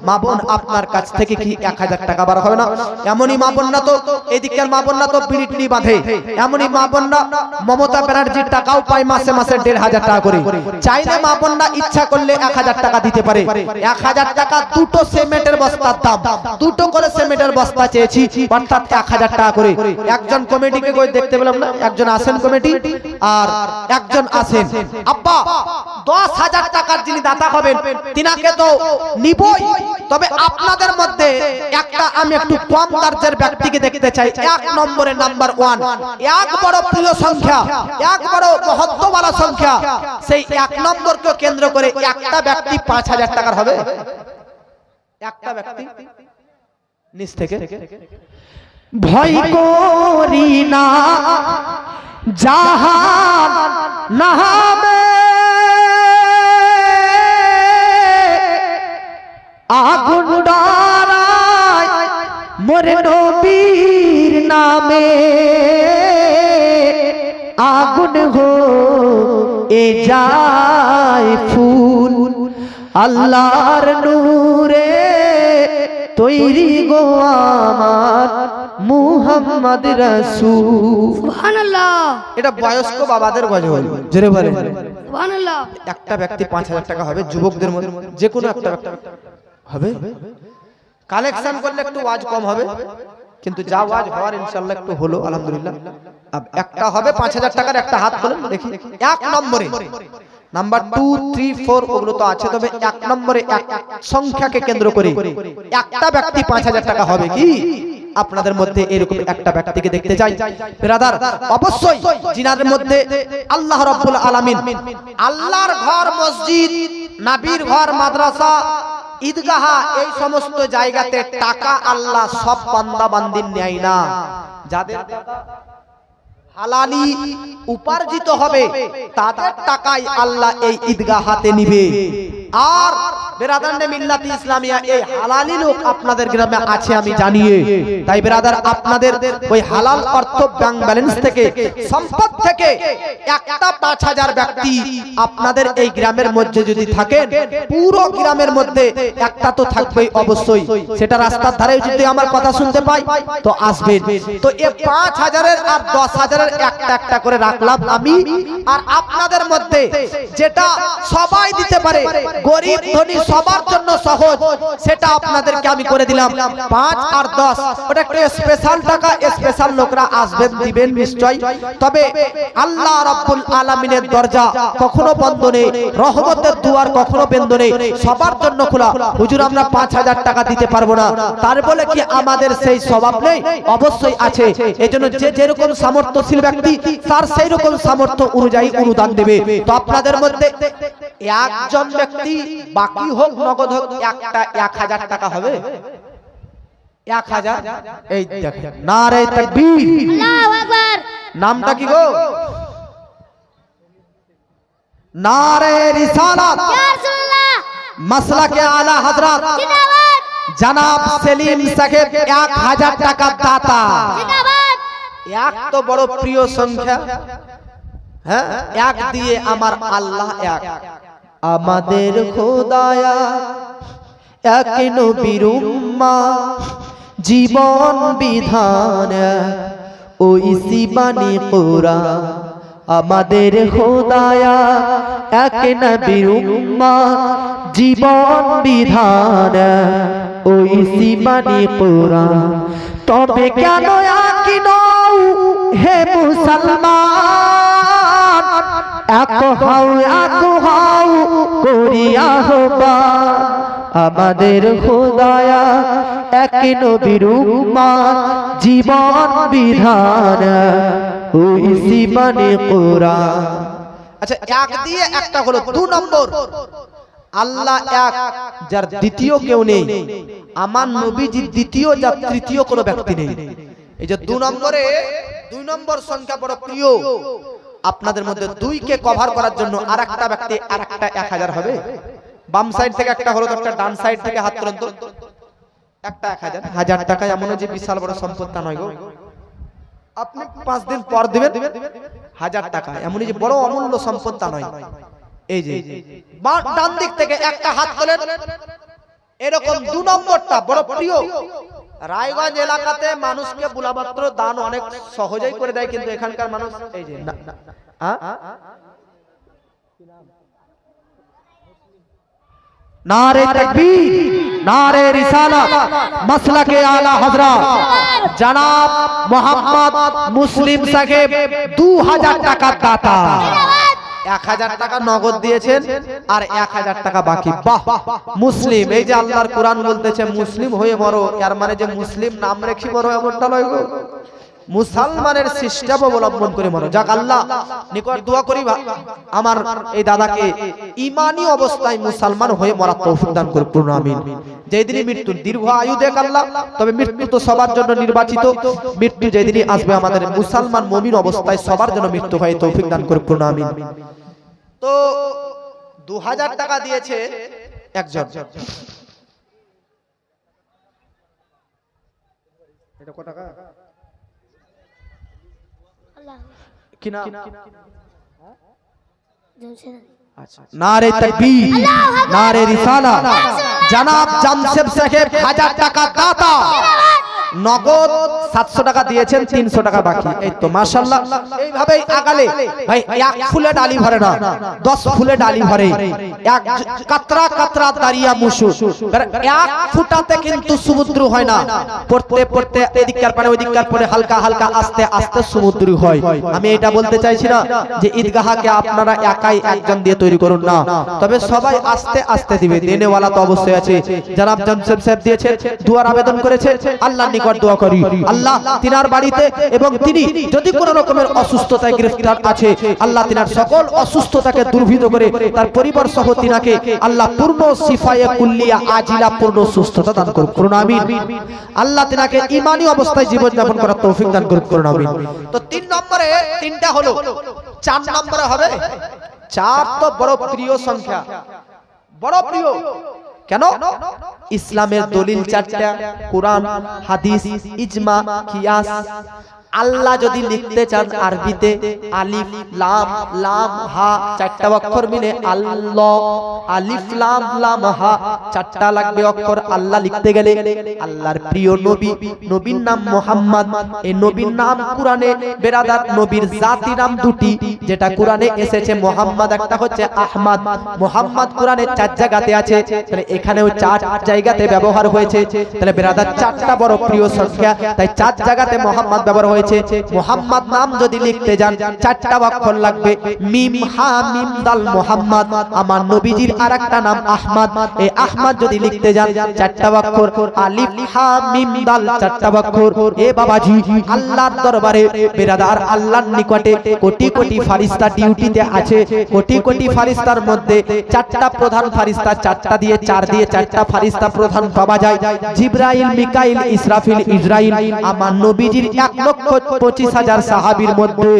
মা বোন আপনার কাছ থেকে কি 1000 টাকা বার হবে না? এমনই মা বোন না তো এদিকের মা বোন না তো বিড়ি টিড়ি বাঁধে, এমনই মা বোন না মমতা ব্যানার্জির টাকাও পায় মাসে মাসে 1,500 টাকা করে। চাইলে মা বোনরা ইচ্ছা করলে 1000 টাকা দিতে পারে। 1000 টাকা 2টো সিমেন্টের বস্তার দাম, 2টো করে সিমেন্টের বস্তা চেয়েছি, অর্থাৎ 1000 টাকা করে। একজন কমিটিকে কই দেখতে পেলাম না, একজন আসেন কমিটি আর একজন আসেন আব্বা। 10,000 টাকার যিনি দাতা হবেন তিনাকে তো নিবই, তবে আপনাদের মধ্যে একটা আমি একটু কম দর্জের ব্যক্তিকে দেখতে চাই। 1 নম্বরে নাম্বার 1, এক বড় প্রিয় সংখ্যা, এক বড় মহত্ববালা সংখ্যা, সেই 1 নম্বরকে কেন্দ্র করে একটা ব্যক্তি 5,000 টাকার হবে। একটা ব্যক্তি নিচ থেকে ভয় করি না জাহান নামে, আগুন ডরায় মোরে নবীর নামে, আগুন হো এ যায় ফুল আল্লাহর নূরে তৈরি গো আমার মুহাম্মদ রাসূল। সুবহানাল্লাহ। এটা বয়স্ক বাবাদের গজল, জোরে বলেন সুবহানাল্লাহ। একটা ব্যক্তি 5,000 টাকা হবে, যুবকদের মধ্যে যে কোনো একটা হবে। কালেকশন করলে একটু ওয়াজ কম হবে, কিন্তু যা ওয়াজ হওয়ার ইনশাআল্লাহ একটু হলো আলহামদুলিল্লাহ। একটা হবে 5,000 টাকার, একটা হাত তোলেন দেখি। 1 নম্বরে নাম্বার 2, 3, 4 ওগুলো তো আছে, তবে 1 নম্বরে এক সংখ্যাকে কেন্দ্র করে একটা ব্যক্তি 5000 টাকা হবে কি? আপনাদের মধ্যে এরকম একটা ব্যক্তিকে দেখতে চাই ব্রাদার, অবশ্যই জিনার মধ্যে আল্লাহ রাব্বুল আলামিন আল্লাহর ঘর মসজিদ, নবীর ঘর মাদ্রাসা, ঈদগাহ এই সমস্ত জায়গাতে টাকা আল্লাহ সব বান্দা বান্দির নেয় না। যাদের হালালি উপার্জিত হবে তাদের টাকাই আল্লাহ এই ঈদগাহাতে নিবে। আর বেরাদার মিল্লাতি ইসলামিয়া এই হালালি লোক আপনাদের গ্রামে আছে আমি জানিয়ে, তাই বেরাদার আপনাদের ওই হালাল অর্থ ব্যাংক ব্যালেন্স থেকে সম্পদ থেকে একটা 5000 ব্যক্তি আপনাদের এই গ্রামের মধ্যে যদি থাকেন, পুরো গ্রামের মধ্যে একটা তো থাকবেই অবশ্যই, সেটা রাস্তার ধারে যদি আমার কথা শুনতে পাই তো আসবেন। তো এই 5000-এর আর 10,000-এর একটা একটা করে রাখলাম আমি, আর আপনাদের মধ্যে যেটা সবাই দিতে পারে, গরিব ধনী সবার জন্য সহজ, সেটা আপনাদেরকে আমি করে দিলাম 5 আর 10। ওটা একটা স্পেশাল টাকা, স্পেশাল লোকরা আসবেন দিবেন নিশ্চয়। তবে আল্লাহ রাব্বুল আলামিনের দরজা কখনো বন্ধ নেই, রহমতের দুয়ার কখনো বন্ধ নেই, সবার জন্য খোলা। হুজুর আমরা 5000 টাকা দিতে পারবো না, তার বলে কি আমাদের সেই স্বভাব নেই? অবশ্যই আছে। এজন্য যে যেরকম সামর্থ্যশীল ব্যক্তি তার সেই রকম সামর্থ্য অনুযায়ী অনুদান দেবে। তো আপনাদের মধ্যে একজন ব্যক্তি, বাকি হোক নগদ হোক, একটা 1000 টাকা হবে। 1000 এই দেখেন, নারে তাকবীর, আল্লাহু আকবার। নামটা কি গো? নারে রিসালাত, ইয়া রাসূলুল্লাহ, মাসলাকে আলা হযরত জিন্দাবাদ, জনাব সেলিম সাহেব 1000 টাকা দাতা। জিন্দাবাদ। এক তো বড় প্রিয় সংখ্যা, হ্যাঁ, এক দিয়ে আমার আল্লাহ এক, আমাদের খোদায়া এক নবীর উম্মাহ, জীবন বিধান ওই সিবানি কোরআন, আমাদের খোদায়া এক নবীর উম্মাহ, জীবন বিধান ওই সিবানি কোরআন। তবে কেন এক নও হে মুসলমান, এক হও করিয়া হবা, আমাদের খোদায়া এক নবীর উম্মাহ, জীবন বিধান ওই সিবানি কোরআন। আচ্ছা, এক দিয়ে একটা হলো। 2 নম্বর, আল্লাহ এক, যার দ্বিতীয় কেউ নেই, আমার নবীজির দ্বিতীয় যার তৃতীয় কোনো ব্যক্তি নেই। এই যে 2 নম্বরে 2 নম্বর সংখ্যা বড় প্রিয়। আপনাদের মধ্যে 2 কে কভার করার জন্য আরেকটা ব্যক্তি আরেকটা 1000 হবে। বাম সাইড থেকে একটা হলো, একটা ডান সাইড থেকে হাত তুলুন তো, একটা 1000 টাকা এমন যে বিশাল বড় সম্পদ তা নয় গো। আপনি 5 দিন পর দিবেন 1000 টাকা, এমন যে বড় অমূল্য সম্পদ তা নয়। এই যে ডান দিক থেকে একটা হাত তোলেন, এরকম 2 নম্বরটা বড় প্রিয়। রায়গঞ্জ এলাকাতে মানুষকে বুলামাত্র দান অনেক সহজেই করে দেয়, কিন্তু এখানকার মানুষ এই যে নারে তাকবীর, নারে রিসালাত, মাসলাকে আলা হযরত জনাব মোহাম্মদ মুসলিম সাহেব 2000 টাকা দাতা। 1000 টাকা নগদ দিয়েছেন আর 1000 টাকা বাকি। বাহ, মুসলিম, এই যে আল্লাহর কোরআন বলতেছে মুসলিম হয়ে মরো, এর মানে যে মুসলিম নাম রেখে মরো এমনটা নয় গো, মুসলমানের সিস্টেম অবলম্বন করে মরো। যাক, আল্লাহ নিকট দোয়া করি আমার এই দাদাকে ঈমানি অবস্থায় মুসলমান হয়ে মরার তৌফিক দান করুন, পূর্ণ আমিন। যেদিনই মৃত্যু, দীর্ঘ আয়ু দেখ আল্লাহ, তবে মৃত্যু তো সবার জন্য নির্বাচিত। মৃত্যু যেদিনই আসবে আমাদের মুসলমান মুমিন অবস্থায় সবার জন্য মৃত্যু হয়, তৌফিক দান করুন, পূর্ণ আমিন। তো 2000 টাকা দিয়েছে একজন, এটা কত টাকা কিনা? নারে তাকবীর, নারে রিসালাত, জনাব জামশেদ সাহেব 1000 টাকা দাতা। নগদ 700 টাকা দিয়েছেন, 300 টাকা বাকি। এই তো মাশাআল্লাহ, এইভাবেই আগালে ভাই এক ফুলে ডালি ভরে না, 10 ফুলে ডালি ভরে। এক কাতরা কাতরা দারিয়া মুসু, এক ফুটাতে কিন্তু সমুদ্র হয় না, পড়তে পড়তে এদিককার পারে ওইদিককার পরে হালকা হালকা আস্তে আস্তে সমুদ্র হয়। আমি এটা বলতে চাইছি না যে ঈদগাহকে আপনারা একাই একজন দিয়ে তৈরি করুন না, তবে সবাই আস্তে আস্তে দিবে। দেনেওয়ালা তো অবশ্যই আছে। জনাব জমশেদ সাহেব দিয়েছে, দুয়ার আবেদন করেছে, আল্লাহর নিকট দোয়া করি আল্লাহ তিনার বাড়িতে এবং তিনি যদি কোনো রকমের অসুস্থতায় গ্রেফতার আছে, আল্লাহ তিনার সকল অসুস্থতাকে দূরীভূত করে তার পরিবার সহ তিনাকে আল্লাহ পূর্ণ শিফায়ে কুল্লিয়া আজিলা পূর্ণ সুস্থতা দান করুন, করুন আমিন। আল্লাহ তিনাকে ঈমানি অবস্থায় জীবন যাপন করার তৌফিক দান করুন, করুন আমিন। তো 3 নম্বরে 3টা হলো, 4 নম্বরে হবে 4 তো বড় প্রিয় সংখ্যা, বড় প্রিয়। কেন? ইসলামের দলিল 4টা, কোরআন, হাদিস, ইজমা, কিয়াস। আল্লাহ যদি লিখতে চান আরবিতে আলিফ লাম লাম হা 4টা অক্ষর মিলে আল্লাহ, আলিফ লাম লাম হা 4টা লাগবে অক্ষর আল্লাহ লিখতে গেলে। আল্লাহর প্রিয় নবী, নবীর নাম মুহাম্মদ। এই নবীর নাম কোরআনে বেরাদার নবীর জাতি নাম 2টি, যেটা কোরআনে এসেছে মুহাম্মদ, একটা হচ্ছে আহমদ। মুহাম্মদ কোরআনে 4 জায়গাতে আছে, তাহলে এখানেও 4 জায়গাতে ব্যবহার হয়েছে। তাহলে বেরাদার 4টা বড় প্রিয় সংখ্যা, তাই 4 জায়গাতে মুহাম্মদ ব্যবহার হয়েছে। মুহাম্মদ নাম যদি লিখতে যান 4টা অক্ষর লাগবে, মিম হা মিম দাল মুহাম্মদ। আমার নবীজির আরেকটা নাম আহমদ, এই আহমদ যদি লিখতে যান 4টা অক্ষর, আলিফ হা মিম দাল 4টা অক্ষর। এ বাবাজি, আল্লাহর দরবারে বেরাদার আল্লাহর নিকটে কোটি কোটি ফারিস্তা ডিউটিতে আছে। কোটি কোটি ফারিস্তার মধ্যে 4টা প্রধান ফারিস্তা, 4টা দিয়ে 4 দিয়ে 4টা ফারিস্তা প্রধান পাওয়া যায়, জিবরাইল, মিকাইল, ইসরাফিল, ইসরাইল। আমার নবীজির 1,25,000 সাহাবীর মধ্যে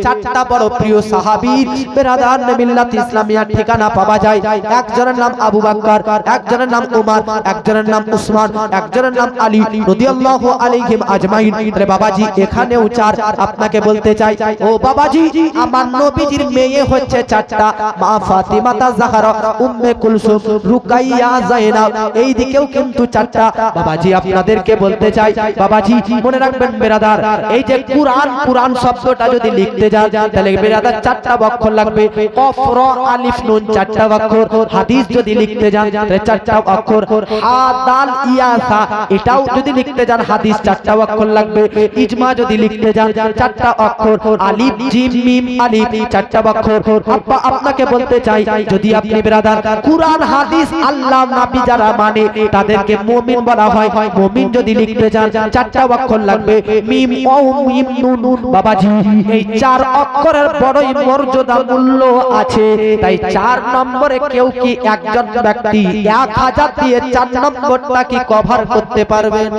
4টা বড় প্রিয় সাহাবীর বেরাদার মিল্লাত ইসলামিয়ার ঠিকানা পাওয়া যায়। একজনের নাম আবু বকর, একজনের নাম উমর, একজনের নাম উসমান, একজনের নাম আলী রাদিয়াল্লাহু আলাইহিম আজমাইন। রে বাবাজি, এখানেও 4। আপনাকে বলতে চাই, ও বাবাজি, আমার নবীজির মেয়ে হচ্ছে 4টা, মা ফাতিমা জাহরা, উম্মে কুলসুম, রুকাইয়া, যায়নাব। এই দিকেও কিন্তু 4টা। বাবাজি আপনাদেরকে বলতে চাই, বাবাজি মনে রাখবেন বেরাদার, এই যে কুরআন, কুরআন শব্দটা যদি লিখতে যান তাহলে বেরাদার 4টা অক্ষর লাগবে, কফ র আলিফ নুন 4টা অক্ষর। হাদিস যদি লিখতে যান তাহলে 4টা অক্ষর, হা দাল ইয়া সা, এটাও যদি লিখতে যান হাদিস 4টা অক্ষর লাগবে। ইজমা যদি লিখতে যান 4টা অক্ষর, আলিফ জিম মিম আলিফ 4টা অক্ষর। আব্বা আপনাকে বলতে চাই, যদি আপনি বেরাদার কুরআন, হাদিস, আল্লাহ, নবী যারা মানে তাদেরকে মুমিন বলা হয়। মুমিন যদি লিখতে যান 4টা অক্ষর লাগবে, মিম ও মিম নুন। বাবাজি, এই 4 অক্ষরের বড়ই মর্যাদা মূল্য আছে। তাই 4 নম্বরে কেউ কি একজন ব্যক্তি 1000 দিয়ে 4 নম্বরটা কি কভার করতে পারবেন?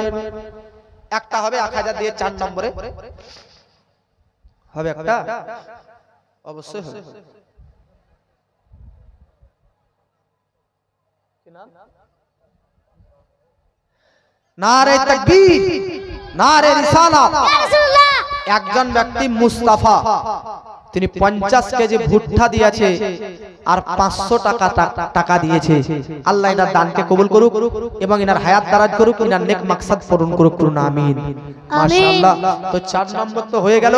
একটা হবে 1000 দিয়ে 4 নম্বরে হবে একটা, অবশ্যই হবে। নারে তাকবীর, নারে রিসালাত। ইয়া রাসূলুল্লাহ। একজন ব্যক্তি মুস্তাফা, তিনি 50 কেজি ভুট্টা দিয়েছে আর 500 টাকা দিয়েছে। আল্লাহ এনার দানকে কবুল করুক এবং এনার হায়াত দারাজ করুক, এনার নেক মাকসাদ পূরণ করুক, করুন আমিন। মাশাআল্লাহ। তো 4 নম্বর তো হয়ে গেল।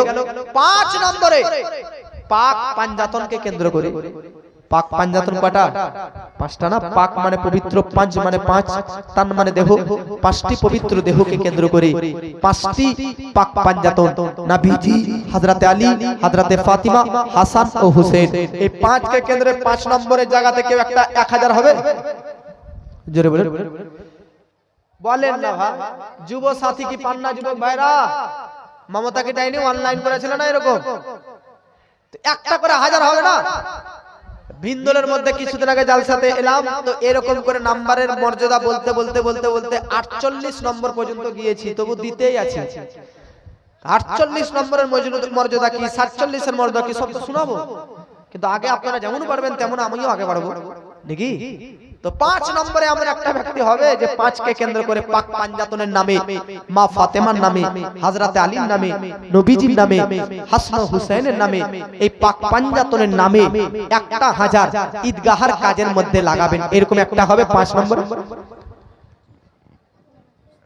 5 নম্বরে পাক পাঞ্জাতনকে কেন্দ্র করে, পাক পাঞ্জাতন কয়টা? 5টা না? পাক মানে পবিত্র, পাঁচ মানে 5, তান মানে দেহ। 5টি পবিত্র দেহকে কেন্দ্র করে 5টি পাক পাঞ্জাতন, নবীজি, হযরতে আলী, হযরতে ফাতিমা, হাসান ও হুসেন। এই 5 কে কেন্দ্রে 5 নম্বরের জায়গা থেকে একটা 1000 হবে। জোরে বলেন, বলেন না ভাই। যুব সাথী কি পান না যুবক ভাইরা? মমতা কি ডাইনি অনলাইন করেছিল না এরকম? তো একটা করে 1000 হবে না? ভিন্দলের মধ্যে কিছুদিন আগে জালসাতে এলাম, তো এরকম করে নাম্বারের মর্যাদা বলতে বলতে বলতে বলতে 48 নম্বর পর্যন্ত গিয়েছি, তবু দিতেই আছে। 48 নম্বরের মর্যাদা কি, 47 এর মর্যাদা কি, সব তো শোনাবো। কিন্তু আগে আপনারা যেমন পারবেন তেমন আমিও আগে বাড়বো নাকি। তো 5 নম্বরে এমন একটা ব্যক্তি হবে যে 5 কে কেন্দ্র করে পাক পাঞ্জাতনের নামে, মা ফাতেমার নামে, হযরতে আলীর নামে, নবীজির নামে, হাসান ও হুসাইনের নামে, এই পাক পাঞ্জাতনের নামে 1000 ঈদগাহের কাজের মধ্যে লাগাবেন। এরকম একটা হবে 5 নম্বর।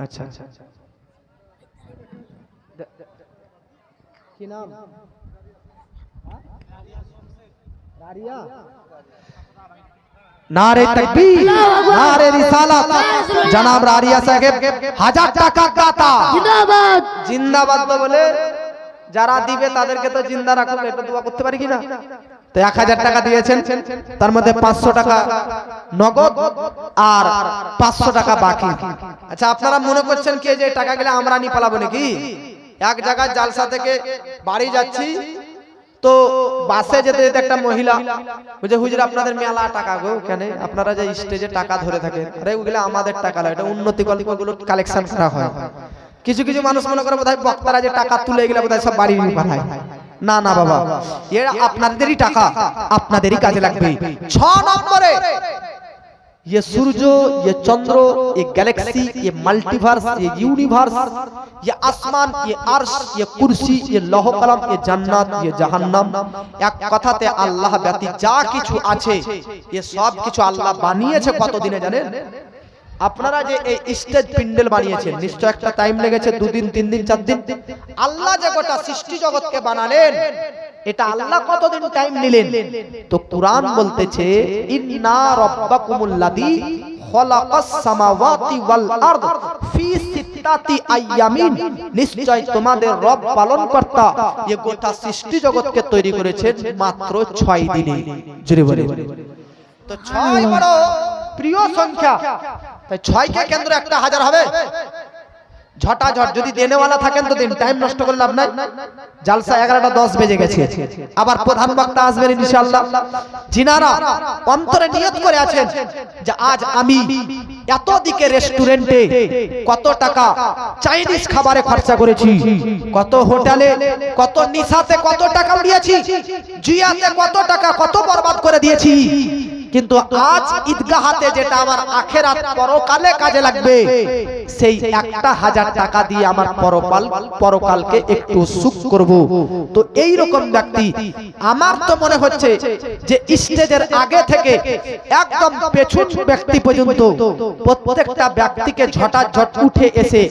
আচ্ছা, কি নাম? রারিয়া। নারে তাকবীর, নারে রিসালাত। জনাব রারিয়া সাহেব 1000 টাকা দাতা। জিন্দাবাদ। জিন্দাবাদ বলে যারা দিবে তাদেরকে তো জিন্দা রাখুন, এটা দোয়া করতে পারি কিনা? তো 1000 টাকা দিয়েছেন, তার মধ্যে 500 টাকা নগদ আর 500 টাকা বাকি। আচ্ছা, আপনারা মনে করছেন কি যে টাকা গেলে আমরা নি পালাবো নাকি? এক জায়গায় জালসা থেকে বাড়ি যাচ্ছি, তো বাসে যেতে যেতে একটা মহিলা বুঝে, হুজুর আপনাদের মেলা টাকা গো, কেন আপনারা যে স্টেজে টাকা ধরে থাকেন? আরে ওগুলো আমাদের টাকা নয়, এটা উন্নতি গল্পগুলো কালেকশন করা হয়। কিছু কিছু মানুষ মনে করে বোধহয় বক্তারা যে টাকা তুলে গেলে বোধহয় সব বাড়ি নিয়ে পাঠায়। না না বাবা, এরা আপনাদেরই টাকা, আপনাদেরই কাজে লাগবে। 6 নম্বরে ये सूरज, ये चंद्र, ये गैलेक्सी, ये मल्टीवर्स, ये यूनिवर्स, ये आसमान, ये अर्श, ये कुर्सी, ये लौह कलम, ये जन्नत, ये जहन्नम, एक কথাতে আল্লাহ ব্যতীত যা কিছু আছে ये সব কিছু আল্লাহ বানিয়েছে কত দিনে জানেন? আপনারা যে এই স্টেজ প্যান্ডেল বানিয়েছেন, নিশ্চয় একটা টাইম লেগেছে, 2 দিন 3 দিন 4 দিন। আল্লাহ যে গোটা সৃষ্টি জগৎকে বানালেন, এটা আল্লাহ কতদিন টাইম নিলেন? তো কুরআন বলতেছে ইন্না রাব্বাকুমুল্লাযী খালাকাস সামাওয়াতি ওয়াল আরদ ফি সিত্তাতি আইয়ামিন, নিশ্চয় তোমাদের রব পালনকর্তা এই গোটা সৃষ্টি জগৎকে তৈরি করেছেন মাত্র 6 দিনে। জোরে বলে। তো 6 বড় প্রিয় সংখ্যা, তাই 6 কে কেন্দ্র একটা 1000 হবে। ঝটাঝট যদি দেনেওয়ালা থাকেন তো দিন, টাইম নষ্ট করে লাভ নাই। জালসা 11:10 বেজে গেছে, আবার প্রধান বক্তা আসবেন ইনশাআল্লাহ। জিনারা অন্তরে নিয়ত করে আছেন যে আজ আমি এত দিকে রেস্টুরেন্টে কত টাকা চাইনিজ খাবারে খরচা করেছি, কত হোটেলে, কত নিশাতে কত টাকা উড়িয়েছি, জুয়াতে কত টাকা কত বরবাদ করে দিয়েছি, কিন্তু আজ ঈদগাহাতে যেটা আমার আখিরাত পরকালে কাজে লাগবে, সেই একটা 1000 টাকা দিয়ে আমার পরকালকে একটু সুখ করব। তো এই রকম ব্যক্তি আমার তো মনে হচ্ছে যে স্টেজের আগে থেকে একদম পেছন ব্যক্তি পর্যন্ত প্রত্যেকটা ব্যক্তিকে ঝটাঝট উঠে এসে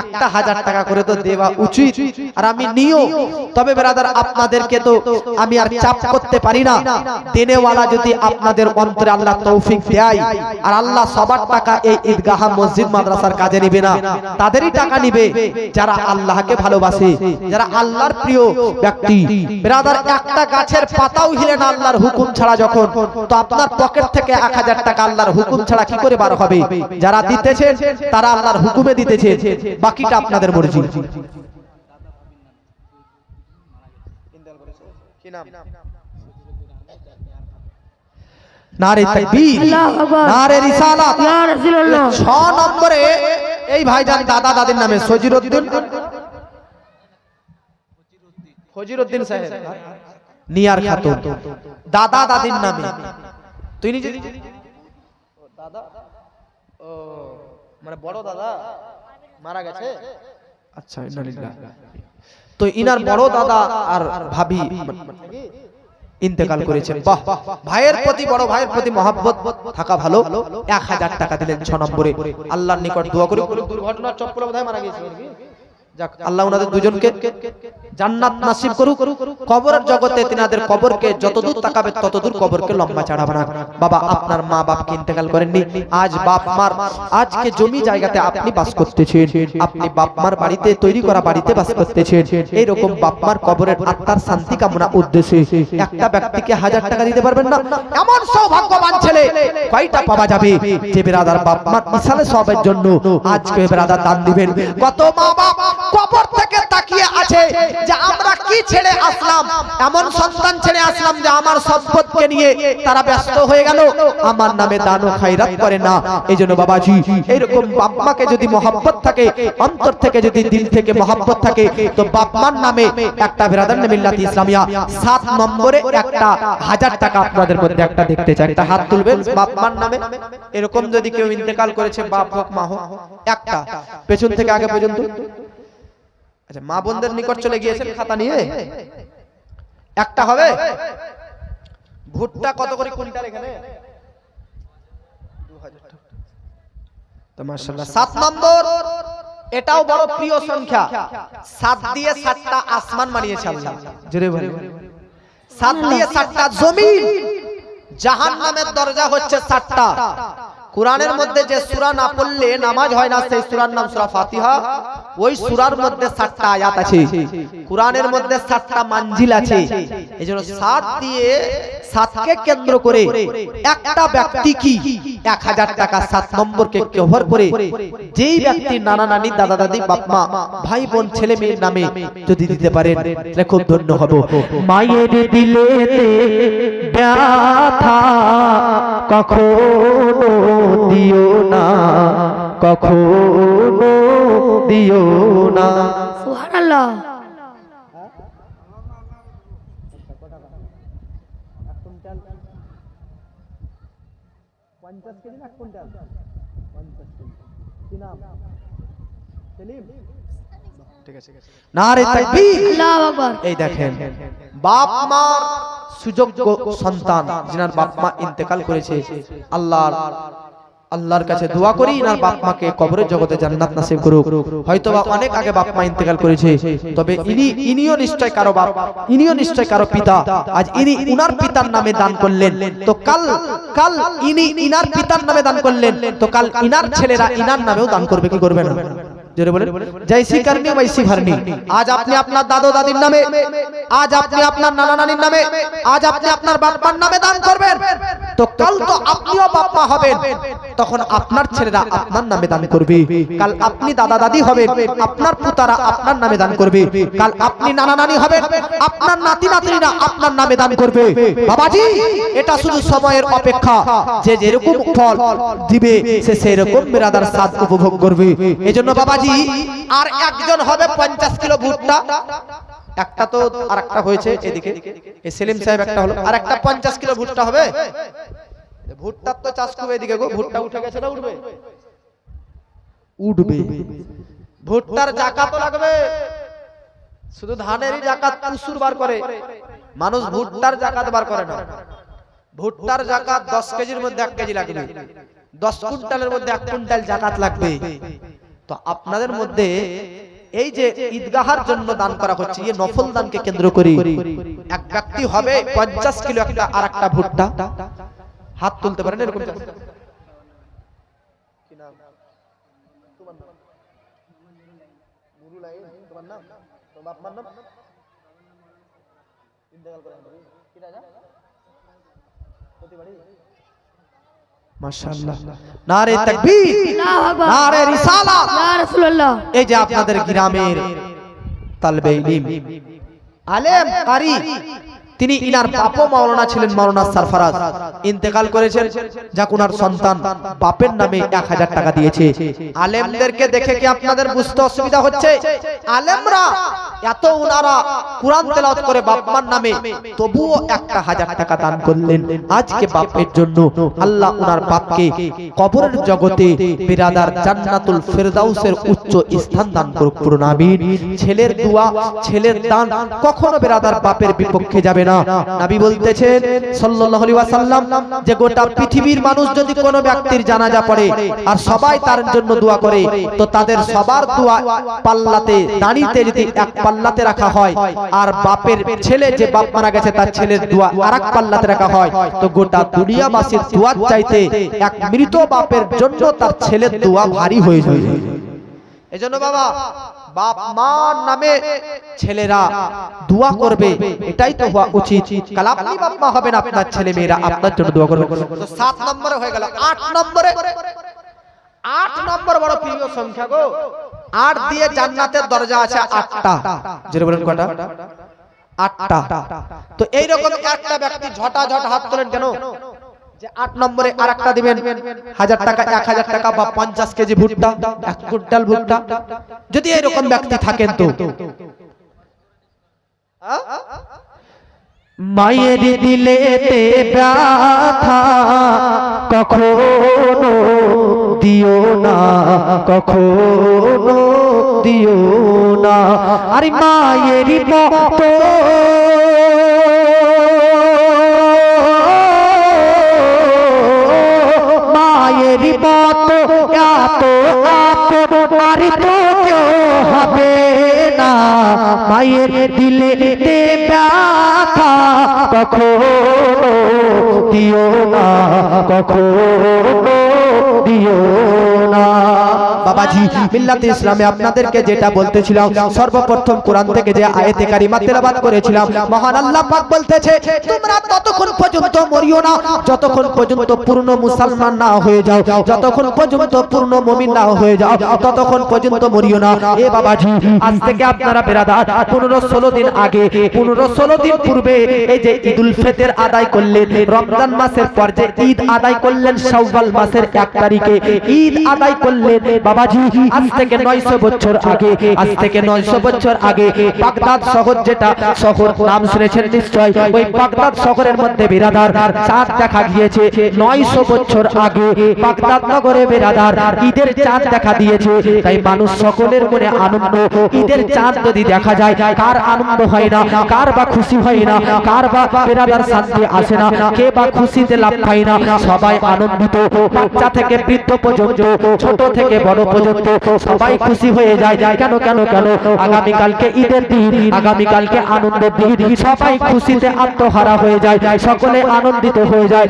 একটা 1000 টাকা করে তো দেওয়া উচিত। আর আমি নিও, তবে ব্রাদার আপনাদেরকে তো আমি আর চাপ করতে পারি না। দেনেওয়ালা যদি আপনাদের অন্তরে আল্লাহ তৌফিক দেয়, আর আল্লাহ সবার টাকা এই ঈদগাহ মসজিদ মাদ্রাসার কাজে নিবে না, তাদেরই টাকা নিবে যারা আল্লাহকে ভালোবাসে, যারা আল্লাহর প্রিয় ব্যক্তি। ব্রাদার একটা গাছের পাতাও হিলে না আল্লাহর হুকুম ছাড়া যখন, তো আপনার পকেট থেকে 1000 টাকা আল্লাহর হুকুম ছাড়া কি করে বার হবে? যারা দিতেছেন তারা আল্লাহর হুকুমে দিতেছেন, বাকিটা আপনাদের মর্জি। কি নাম? নারে তাকবীর, নারে রিসালাত। 6 নম্বরে এই ভাইজান দাদা দাদির নামে ফজিরউদ্দিন সাহেব নিয়ার খাতুন, দাদা দাদির নামে। তুই নিজে দাদা, ও মানে বড় দাদা মারা গেছে। আচ্ছা, ইন্নালিল্লাহ। তো ইনার বড় দাদা আর ভাবি ইন্তেকাল করেছেন। বাহ, ভাইয়ের প্রতি, বড় ভাইয়ের প্রতি মহব্বত থাকা ভালো। 1000 টাকা দিলেন 6 নম্বরে। আল্লাহর নিকট দোয়া করি, দুর্ঘটনার চক্করে বোধহয় মারা গিয়েছিল। যাক, আল্লাহ ওনাদের দুজনকে জান্নাত নসিব করুক। কবরের জগতে তিনাদের কবরকে যতদূর তাকাবে ততদূর কবরকে লম্বা চড়া বানাক। বাবা, আপনার মা বাপকে ইন্তেকাল করেননি, আজ বাপ মার আজকে জমি জায়গাতে আপনি বাস করতেছেন, আপনি বাপ মার বাড়িতে তৈরি করা বাড়িতে বাস করতেছেন। এই রকম বাপ মার কবরের আত্মার শান্তি কামনা উদ্দেশ্যে একটা ব্যক্তিকে 1000 টাকা দিতে পারবেন না? এমন সৌভাগ্যবান ছেলে কয়টা পাওয়া যাবে যে ব্রাদার বাপ মার মিশালে সবের জন্য আজকে ব্রাদার দান দিবেন? কত মা বাপ কবর থেকে তাকিয়ে আছে যে আমরা কি ছেড়ে আসলাম, এমন সন্তান ছেড়ে আসলাম যে আমার সম্পদকে নিয়ে তারা ব্যস্ত হয়ে গেল, আমার নামে দান ও খায়রাত করে না। এইজন্য বাবাজি, এইরকম বাপ মাকে যদি মহব্বত থাকে, অন্তর থেকে যদি দিল থেকে মহব্বত থাকে, তো বাপ মার নামে একটা ব্রাদার মিল্লাত ইসলামিয়া 7 নম্বরে একটা 1000 টাকা আপনাদের মধ্যে একটা দেখতে চাই। একটা হাত তুলবেন বাপ মার নামে। এরকম যদি কেউ ইন্তেকাল করেছে, বাপ হোক মা হোক, একটা পেছন থেকে আগে পর্যন্ত। আচ্ছা, মা বোনদের নিকট চলে গিয়েছেন খাতা নিয়ে, একটা হবে। ভুট্টা কত করে কুইন্টাল এখানে? 2000 টাকা। তো মাশাআল্লাহ। 7 নম্বর এটাও বড় প্রিয় সংখ্যা। 7 দিয়ে 7টা আসমান বানিয়েছে আল্লাহ। জোরে বলেন 7 দিয়ে 7টা জমিন। জাহান্নামের দরজা হচ্ছে 7টা। কোরআনের মধ্যে যে সূরা না পড়লে নামাজ হয় না, সেই সূরার নাম সূরা ফাতিহা। ওই সূরার মধ্যে 7টা আয়াত আছে। কোরআনের মধ্যে 7টা মঞ্জিল আছে। এজন্য 7 দিয়ে 7কে কেন্দ্র করে একটা ব্যক্তি কি 1000 টাকা 7 নম্বরকে কভার করে যেই ব্যক্তি নানা নানি দাদা দাদি বাপ মা ভাই বোন ছেলে মেয়ের নামে যদি দিতে পারেন তাহলে খুব ধন্য হব। মায়ের দিলেতে ব্যথা কখনো দিও না, কখনো দিও না। সুবহানাল্লাহ। নারে তাকবীর। আল্লাহু আকবার। এই দেখেন বাপ মার সুযোগ্য সন্তান যিনার বাপ মা ইন্তেকাল করেছে, আল্লাহর কাছে দোয়া করি ইনার বাপ মাকে কবরের জগতে জান্নাত নসিব করুক। হয়তোবা অনেক আগে বাপ মা ইন্তেকাল করেছে, তবে ইনিও নিশ্চয় কারো বাপ, ইনিও নিশ্চয় কারো পিতা। আজ ইনি উনার পিতার নামে দান করলেন, তো কাল ইনি ইনার পিতার নামে দান করলেন, তো কাল ইনার ছেলেরা ইনার নামেও দান করবে, কি করবে না? জোরে বলেন জৈসি করনি वैसी ভরনি। আজ আপনি আপনার দাদু দাদির নামে, আজ আপনি আপনার নানা নানির নামে, আজ আপনি আপনার বাবার নামে দান করবেন, তো কাল তো আপনিও বাবা হবেন, তখন আপনার ছেলেরা আপনার নামে দান করবে। কাল আপনি দাদা দাদি হবেন, আপনার পুতারা আপনার নামে দান করবে। কাল আপনি নানা নানি হবেন, আপনার নাতি নাতনিরা আপনার নামে দান করবে। বাবাজি এটা শুধু সময়ের অপেক্ষা, যে যেরকম ফল দিবে সে সেরকম বিরাদার স্বাদ উপভোগ করবে। এজন্য বাবাজি আর একজন হবে 50 কিলো ভুট্টা, একটা তো আর একটা হয়েছে এদিকে এই সেলিম সাহেব একটা হলো, আর একটা 50 কিলো ভুট্টা হবে। ভুট্টার তো চাষ করবে এদিকে গো, ভুট্টা উঠে গেছে না উঠবে? উঠবে। ভুট্টার জাকাতও লাগবে, শুধু ধানেরই জাকাত প্রচুর বার করে মানুষ, ভুট্টার জাকাত বার করে না। ভুট্টার জাকাত 10 কেজির মধ্যে 1 কেজি লাগবে, 10 কুইন্টালের মধ্যে 1 কুইন্টাল জাকাত লাগবে। তো আপনাদের মধ্যে এই যে ঈদগাহার জন্য দান করা হচ্ছে, এই নফল দানকে কেন্দ্র করে এক ব্যক্তি হবে 50 কিলো একটা আর একটা ভুট্টা, হাত তুলতে পারেন এরকম। মাশাআল্লাহ, নারে তাকবীর, আল্লাহু আকবার। নারে রিসালাত। ইয়া রাসূলুল্লাহ। এই যে আপনাদের গ্রামের তালবে ইলম আলেম কারি, তিনি ইনার বাপও মাওলানা ছিলেন, মাওলানা সরফরাজ ইন্তেকাল করেছেন, যাক উনার সন্তান বাপের নামে 1000 টাকা দিয়েছে। আলেমদেরকে দেখে কি আপনাদের বুঝতে অসুবিধা হচ্ছে? আলেমরা এত উনারা কুরআন তেলাওয়াত করে বাপমার নামে, তবুও 1000 টাকা দান করলেন। আজকে বাপের জন্য আল্লাহ উনার বাপকে কবরের জগতে বিরাদার জান্নাতুল ফেরদাউসের উচ্চ স্থান দান করুক, পূর্ণ আমিন। ছেলের দোয়া, ছেলের দান কখনো বিরাদার বাপের বিপক্ষে যাবে না। নবী বলতেছেন সাল্লাল্লাহু আলাইহি ওয়াসাল্লাম যে গোটা পৃথিবীর মানুষ যদি কোনো ব্যক্তির জানাজা পড়ে আর সবাই তার জন্য দোয়া করে, তো তাদের সবার দোয়া পাল্লাতে দাঁড়িতে যদি এক পাল্লাতে রাখা হয়, আর বাপের ছেলে যে বাপ মারা গেছে তার ছেলের দোয়া আরেক পাল্লাতে রাখা হয়, তো গোটা দুনিয়াবাসীর দোয়ার চাইতে এক মৃত বাপের জন্য তার ছেলের দোয়া ভারী হয়ে যায়। এজন্য বাবা, বাপ মার নামে ছেলেরা দোয়া করবে, এটাই তো হওয়া উচিত। কাল আপনি বাপ মা হবেন, আপনার ছেলে মেয়েরা আপনার জন্য দোয়া করবে। তো 7 নম্বরে হয়ে গেল। 8 নম্বরে বড় প্রিয় সংখ্যা গো। 8 দিয়ে জান্নাতের দরজা আছে 8টা। জোরে বলেন কয়টা? 8টা। তো এই রকম একটা ব্যক্তি ঝটা হাত তোলেন কেন? যে 8 নম্বরে আরেকটা দিবেন 1000 টাকা, 1000 টাকা বা 50 কেজি ভুট্টা, 1 কুইন্টাল ভুট্টা। যদি এরকম ব্যক্তি থাকেন তো মায়ের দিলেতে ব্যথা কখনো দিও না, কখনো দিও না। আরে মায়ের মতো মায়ের মতো এত আপন আর তো হবে না মায়ের দিলে ব্যথা কখনো দিও না কখনো দিও না। বাবাজি মিল্লাতে ইসলামে আপনাদেরকে যেটা বলতেছিলাম, সর্বপ্রথম কোরআন থেকে যে আয়াতে কারিমা তেলাওয়াত করেছিলাম, মহান আল্লাহ পাক বলতেছে তোমরা ততক্ষণ পর্যন্ত মরিও না যতক্ষণ পর্যন্ত পূর্ণ মুসলমান না হয়ে যাও, যতক্ষণ পর্যন্ত পূর্ণ মুমিন না হয়ে যাও ততক্ষণ পর্যন্ত মরিও না। এ বাবাজি আজ থেকে আপনারা বেরাদার 15-16 দিন আগে 15-16 দিন পূর্বে এই যে ঈদুল ফিতর আদায় করলেন, রমজান মাসের পর যে ঈদ আদায় করলেন শাওয়াল মাসের 1 তারিখে ঈদ আদায় করলেন। বাবাজি আজ থেকে 900 বছর আগে, আজ থেকে 900 বছর আগে বাগদাদ শহর, যেটা শহর নাম শুনেছেন নিশ্চয়, ওই বাগদাদ শহরের মধ্যে বেরাদার চাঁদ দেখা গিয়েছে। 900 বছর আগে বাগদাদ নগরে বেরাদার ঈদের চাঁদ দেখা দিয়েছে। তাই মানুষ সকলের মনে আনন্দ। ঈদের চাঁদ যদি দেখা যায় কার আনন্দ হয় না, কার বা খুশি হয় না, কার বা বেরাদার শান্তি আসে না, কে বা খুশিতে লাভ পায় না, সবাই আনন্দিত। বাচ্চা থেকে বৃদ্ধ পর্যন্ত, ছোট থেকে বড় পর্যন্ত সবাই খুশি হয়ে যায়। কেন কেন কেন আগামী কালকে ঈদের দিন, আগামী কালকে আনন্দের দিন, সবাই খুশিতে আত্মহারা হয়ে যায়, সকলে আনন্দিত হয়ে যায়।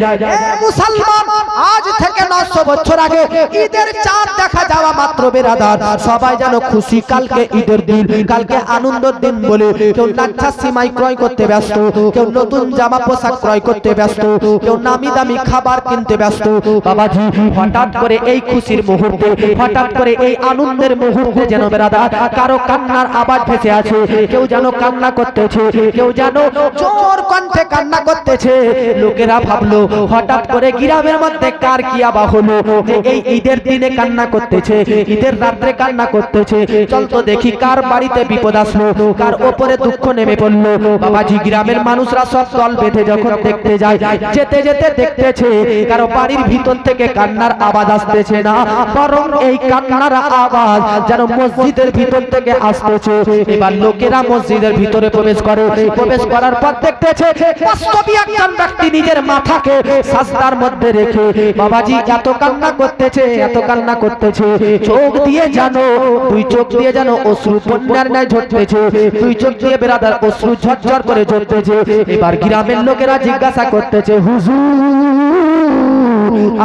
মুসলমান আজ থেকে 900 বছর আগে ঈদের চাঁদ দেখা যাওয়া মাত্র বেরাদার সবাই যেন খুশি, কালকে ঈদের দিন, কালকে আনন্দের দিন বলে কেউ লাচ্ছা সিমাই ক্রয় করতে ব্যস্ত, কেউ নতুন জামা পোশাক ক্রয় করতে ব্যস্ত, কেউ নামি দামি খাবার কিনতে ব্যস্ত। বাবাজি হঠাৎ করে এই খুশির মুহূর্তে, হঠাৎ করে এই আনন্দের মুহূর্তে যেন বেরাদার কারো কান্নার আওয়াজ ভেসে আছে, কেউ যেন কান্না করতেছে, কেউ যেন জোর কণ্ঠে কান্না করতেছে। লোকেরা ভাবলো হঠাৎ করে গ্রামের মধ্যে কার কি আবার হলো যে এই ঈদের দিনে কান্না করতেছে, ঈদের রাত্রে কান্না করতেছে। চল তো দেখি কার বাড়িতে বিপদ আসলো, কার উপরে দুঃখ নেমে পড়লো। বাবাজি গ্রামের মানুষরা সব দল বেঁধে যখন দেখতে যায়, যেতে যেতে দেখতেছে কারো বাড়ির ভিতর থেকে কান্নার আওয়াজ আসতেছে না, বরং এই কান্নার আওয়াজ যেন মসজিদের ভিতর থেকে আসতেছে। এবার লোকেরা মসজিদের ভিতরে প্রবেশ করে, প্রবেশ করার পর দেখতেছে বাস্তবে একজন ব্যক্তি নিজের মাথাকে সাজদার মধ্যে রেখে বাবাজি এত কান্না করতেছে, এত কান্না করতেছে, চোখ দিয়ে জানো, দুই চোখ দিয়ে জানো অশ্রু বন্যার ন্যায় ঝরতেছে, দুই চোখ দিয়ে বেরাদার অশ্রু ঝরঝর করে ঝরতেছে। এবার গ্রামের লোকেরা জিজ্ঞাসা করতেছে হুজুর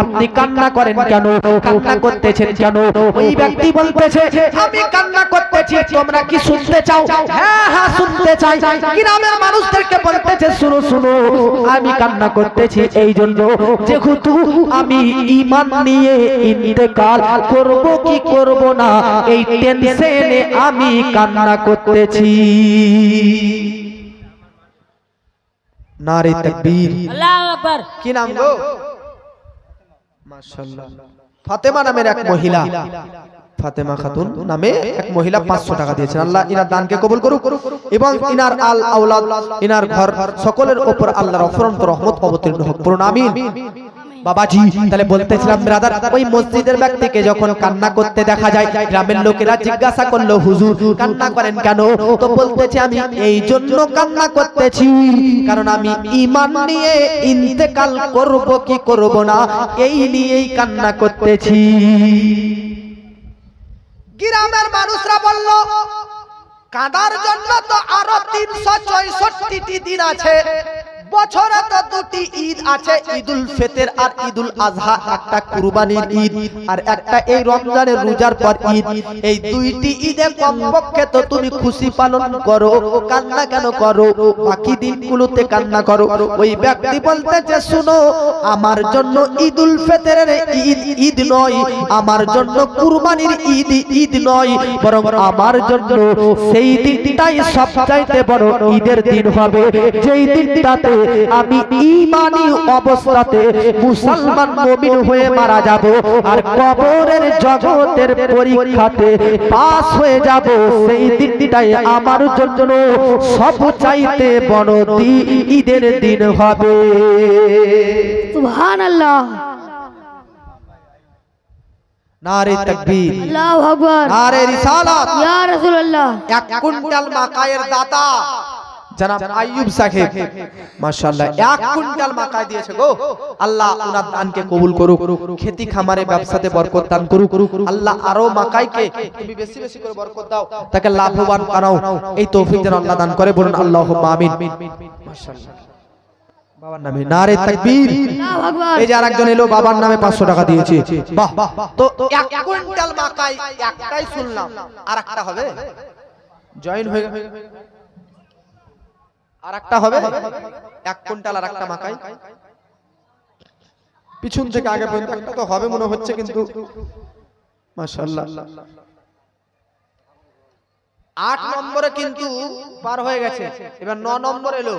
আপনি কান্না করেন কেন, কান্না করতেছেন কেন? ওই ব্যক্তি বলতেছে আমি কান্না করতেছি, তোমরা কি শুনতে চাও? হ্যাঁ হ্যাঁ শুনতে চাই। গ্রামের মানুষদেরকে বলতেছে শুনো শুনো, আমি কান্না করতেছি এই জন্য যেহেতু আমি ঈমান নিয়ে ইন্তেকাল করব কি করব না এই টেনশনে আমি কান্না করতেছি। নারে তাকবীর, আল্লাহু আকবার। কি নাম গো? মাশাআল্লাহ। ফাতেমা নামের এক মহিলা, ফাতেমা খাতুন নামে এক মহিলা 500 টাকা দিয়েছেন। আল্লাহ ইনার দানকে কবুল করুক এবং ইনার আল আওলাদ, ইনার ঘর সকলের উপর আল্লাহর অফুরন্ত রহমত অবতীর্ণ হোক, পড়ুন আমিন। বাবাজি তাহলে বলতেছিলাম ব্রাদার, ওই মসজিদের ব্যক্তিকে যখন কান্না করতে দেখা যায়, গ্রামের লোকেরা জিজ্ঞাসা করলো হুজুর কান্না করেন কেন? তো বলতেছে আমি এই জন্য কান্না করতেছি কারণ আমি ঈমান নিয়ে ইন্তেকাল করব কি করব না এই নিয়েই কান্না করতেছি। গ্রামের মানুষরা বলল কাঁদার জন্য তো আরো 364টি দিন আছে, বছরে তো 2টি ঈদ আছে, ঈদুল ফিতর আর ঈদুল আজহা, একটা কুরবানির ঈদ আর একটা এই রমজানের রোজার পর ঈদ। এই 2টি ঈদে কমপক্ষে তো তুমি খুশি পালন করো, কান্না কেন করো? বাকি দিনগুলোতে কান্না করো। ওই ব্যক্তি বলতেছে শুনো, আমার জন্য ঈদুল ফিতরের ঈদ নয়, আমার জন্য কুরবানির ঈদ নয়, বরং আমার জন্য সেই দিনটাই সবচাইতে বড় ঈদের দিন হবে, যেই দিনটাতে আমি ঈমানি অবস্থাতে মুসলমান মুমিন হয়ে মারা যাব আর কবরের জগতের পরীক্ষাতে পাস হয়ে যাব। সেই দিনটাই আমার জন্য সবচাইতে বড় ঈদের দিন হবে। সুবহানাল্লাহ। নারে তাকবীর, আল্লাহু আকবার। নারে রিসালাত। ইয়া রাসূলুল্লাহ। 1 কুইন্টাল মাকায়ের দাতা জনাব আইয়ুব সাহেব মাশাআল্লাহ 1 কুইন্টাল মাকাই দিয়েছে গো। আল্লাহ উনার দানকে কবুল করুক, খেতি খামারে ব্যবসাতে বরকত দান করুক। আল্লাহ আরো মাকাইকে তুমি বেশি বেশি করে বরকত দাও, তাকে লাভবান বানাও, এই তৌফিক যেন আল্লাহ দান করে। বলুন আল্লাহুম্মা আমিন। মাশাআল্লাহ বাবার নামে নারে তাকবীর। আল্লাহু আকবার। এই যে আরেকজন এলো, বাবার নামে 500 টাকা দিয়েছে। বাহ, তো 1 কুইন্টাল মাকাই একটাই শুনলাম, আর একটা হবে জয়েন হয়ে আর একটা হবে 1 কুইন্টাল আর একটা মাকাই পিছন থেকে আগে পর্যন্ত একটা তো হবে মনে হচ্ছে, কিন্তু মাশাআল্লাহ 8 নম্বরে কিন্তু পার হয়ে গেছে, এবার 9 নম্বর এলো।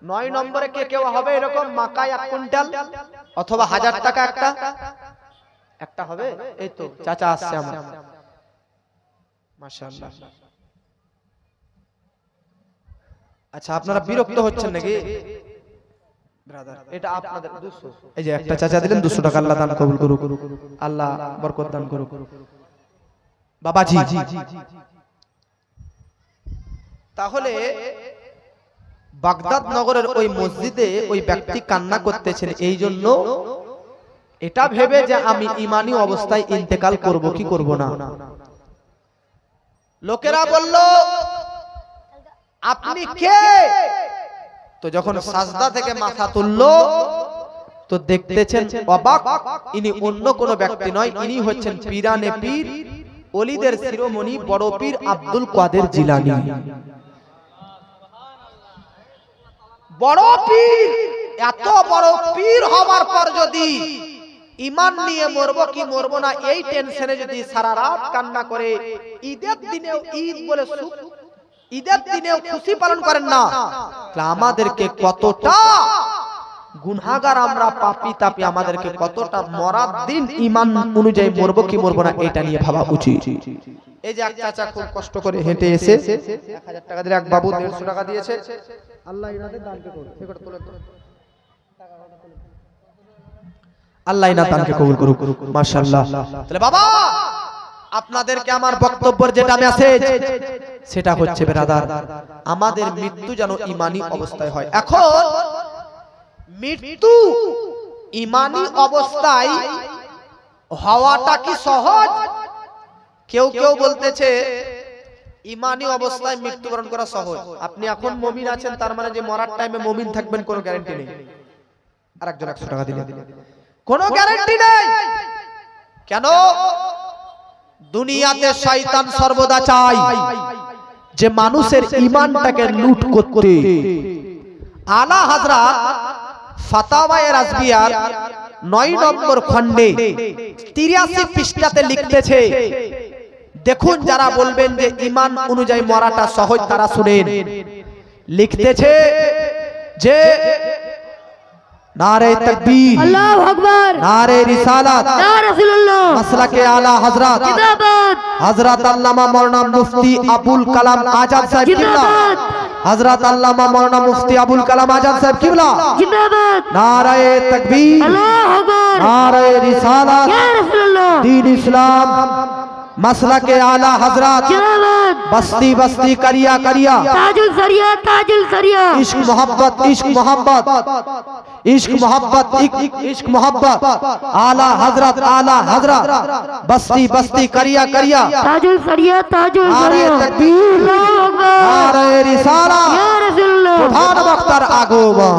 9 নম্বরে কে কেউ হবে এরকম মাকাই 1 কুইন্টাল অথবা 1000 টাকা একটা হবে? এই তো চাচা আসছে আমার, মাশাআল্লাহ। আচ্ছা আপনারা বিরক্ত হচ্ছেন নাকি ব্রাদার? এটা আপনাদের 200। এই যে একটা চাচা দিলেন 200 টাকা, আল্লাহ দান কবুল করুক, আল্লাহ বরকত দান করুক। বাবাজি তাহলে বাগদাদ নগরের ওই মসজিদে ওই ব্যক্তি কান্না করতেছেন এই জন্য, এটা ভেবে যে আমি ঈমানি অবস্থায় ইন্তেকাল করব কি করব না। লোকেরা বলল আপনি কে? তো যখন সাজদা থেকে মাথা তুললো তো দেখতেছেন অবাক, ইনি অন্য কোন ব্যক্তি নয়, ইনি হচ্ছেন পীরানে পীর, ওলিদের শিরোমণি বড় পীর আব্দুল কাদের জিলানী। বড় পীর, এত বড় পীর হওয়ার পর যদি ঈমান নিয়ে মরবো কি মরবো না এই টেনশনে যদি সারা রাত কান্না করে, ঈদের দিনেও ঈদ বলে ঈদের দিনেও খুশি পালন করেন না, আমাদেরকে কতটা গুনাহগার আমরা, পাপী তাপী, আমাদেরকে কতটা মরার দিন ঈমান অনুযায়ী মরবো কি মরবো না এটা নিয়ে ভাবা উচিত। এই যে এক চাচা খুব কষ্ট করে হেঁটে এসে 1000 টাকা দিলে, এক বাবু 150 টাকা দিয়েছে, আল্লাহ ইনাদের দানকে কবুল করুক, আল্লাহ ইনাদের দানকে কবুল করুক, মাশাআল্লাহ। তাহলে বাবা আপনাদেরকে আমার বক্তব্যের যেটা মেসেজ সেটা হচ্ছে ব্রাদার, আমাদের মৃত্যু যেন ঈমানি অবস্থায় হয়। এখন মৃত্যু ঈমানি অবস্থায় হওয়াটা কি সহজ? কেউ কেউ বলতেছে ঈমানি অবস্থায় মৃত্যুবরণ করা সহজ। আপনি এখন মুমিন আছেন, তার মানে যে মরার টাইমে মুমিন থাকবেন কোনো গ্যারান্টি নেই। আরেকজন 100 টাকা দিলে, কোনো গ্যারান্টি নেই। কেন? দুনিয়াতে শয়তান সর্বদা চায় যে মানুষের ঈমানটাকে লুট করতে। আলা হযরত ফাতাওয়ায়ে রাজবিয়ার 9 নম্বর খণ্ডে 83 পৃষ্ঠাতে লিখতেছে, দেখুন যারা বলবেন যে ঈমান অনুযায়ী মরাটা সহজ তারা শুনেন, লিখতেছে যে নারে তাকবীর, আল্লাহু আকবার, নারে রিসালাত, ইয়া রাসূলুল্লাহ, মাসলাকে আলা হযরত জিন্দাবাদ, হযরত আল্লামা মাওলানা মুফতি আবুল কালাম আজাদ সাহেব কিবলা, জিন্দাবাদ, হযরত আল্লামা মাওলানা মুফতি আবুল কালাম আজাদ সাহেব কিবলা, জিন্দাবাদ, নারে তাকবীর, আল্লাহু আকবার, নারে রিসালাত, ইয়া রাসূলুল্লাহ, दीन इस्लाम, मसलके आला हजरत, जिंदाबाद, बस्ती बस्ती करिया करिया, ताजुल सरिया, ताजुल सरिया, इश्क मोहब्बत, इश्क मोहब्बत, इश्क मोहब्बत, इश्क मोहब्बत, आला हजरत, बस्ती बस्ती करिया करिया, ताजुल सरिया, ताजुल नारे सरिया, तकबीर, अल्लाहु अकबर, नारे रिसाला, या रसूलुल्लाह, प्रधान वक्तार आगोबा।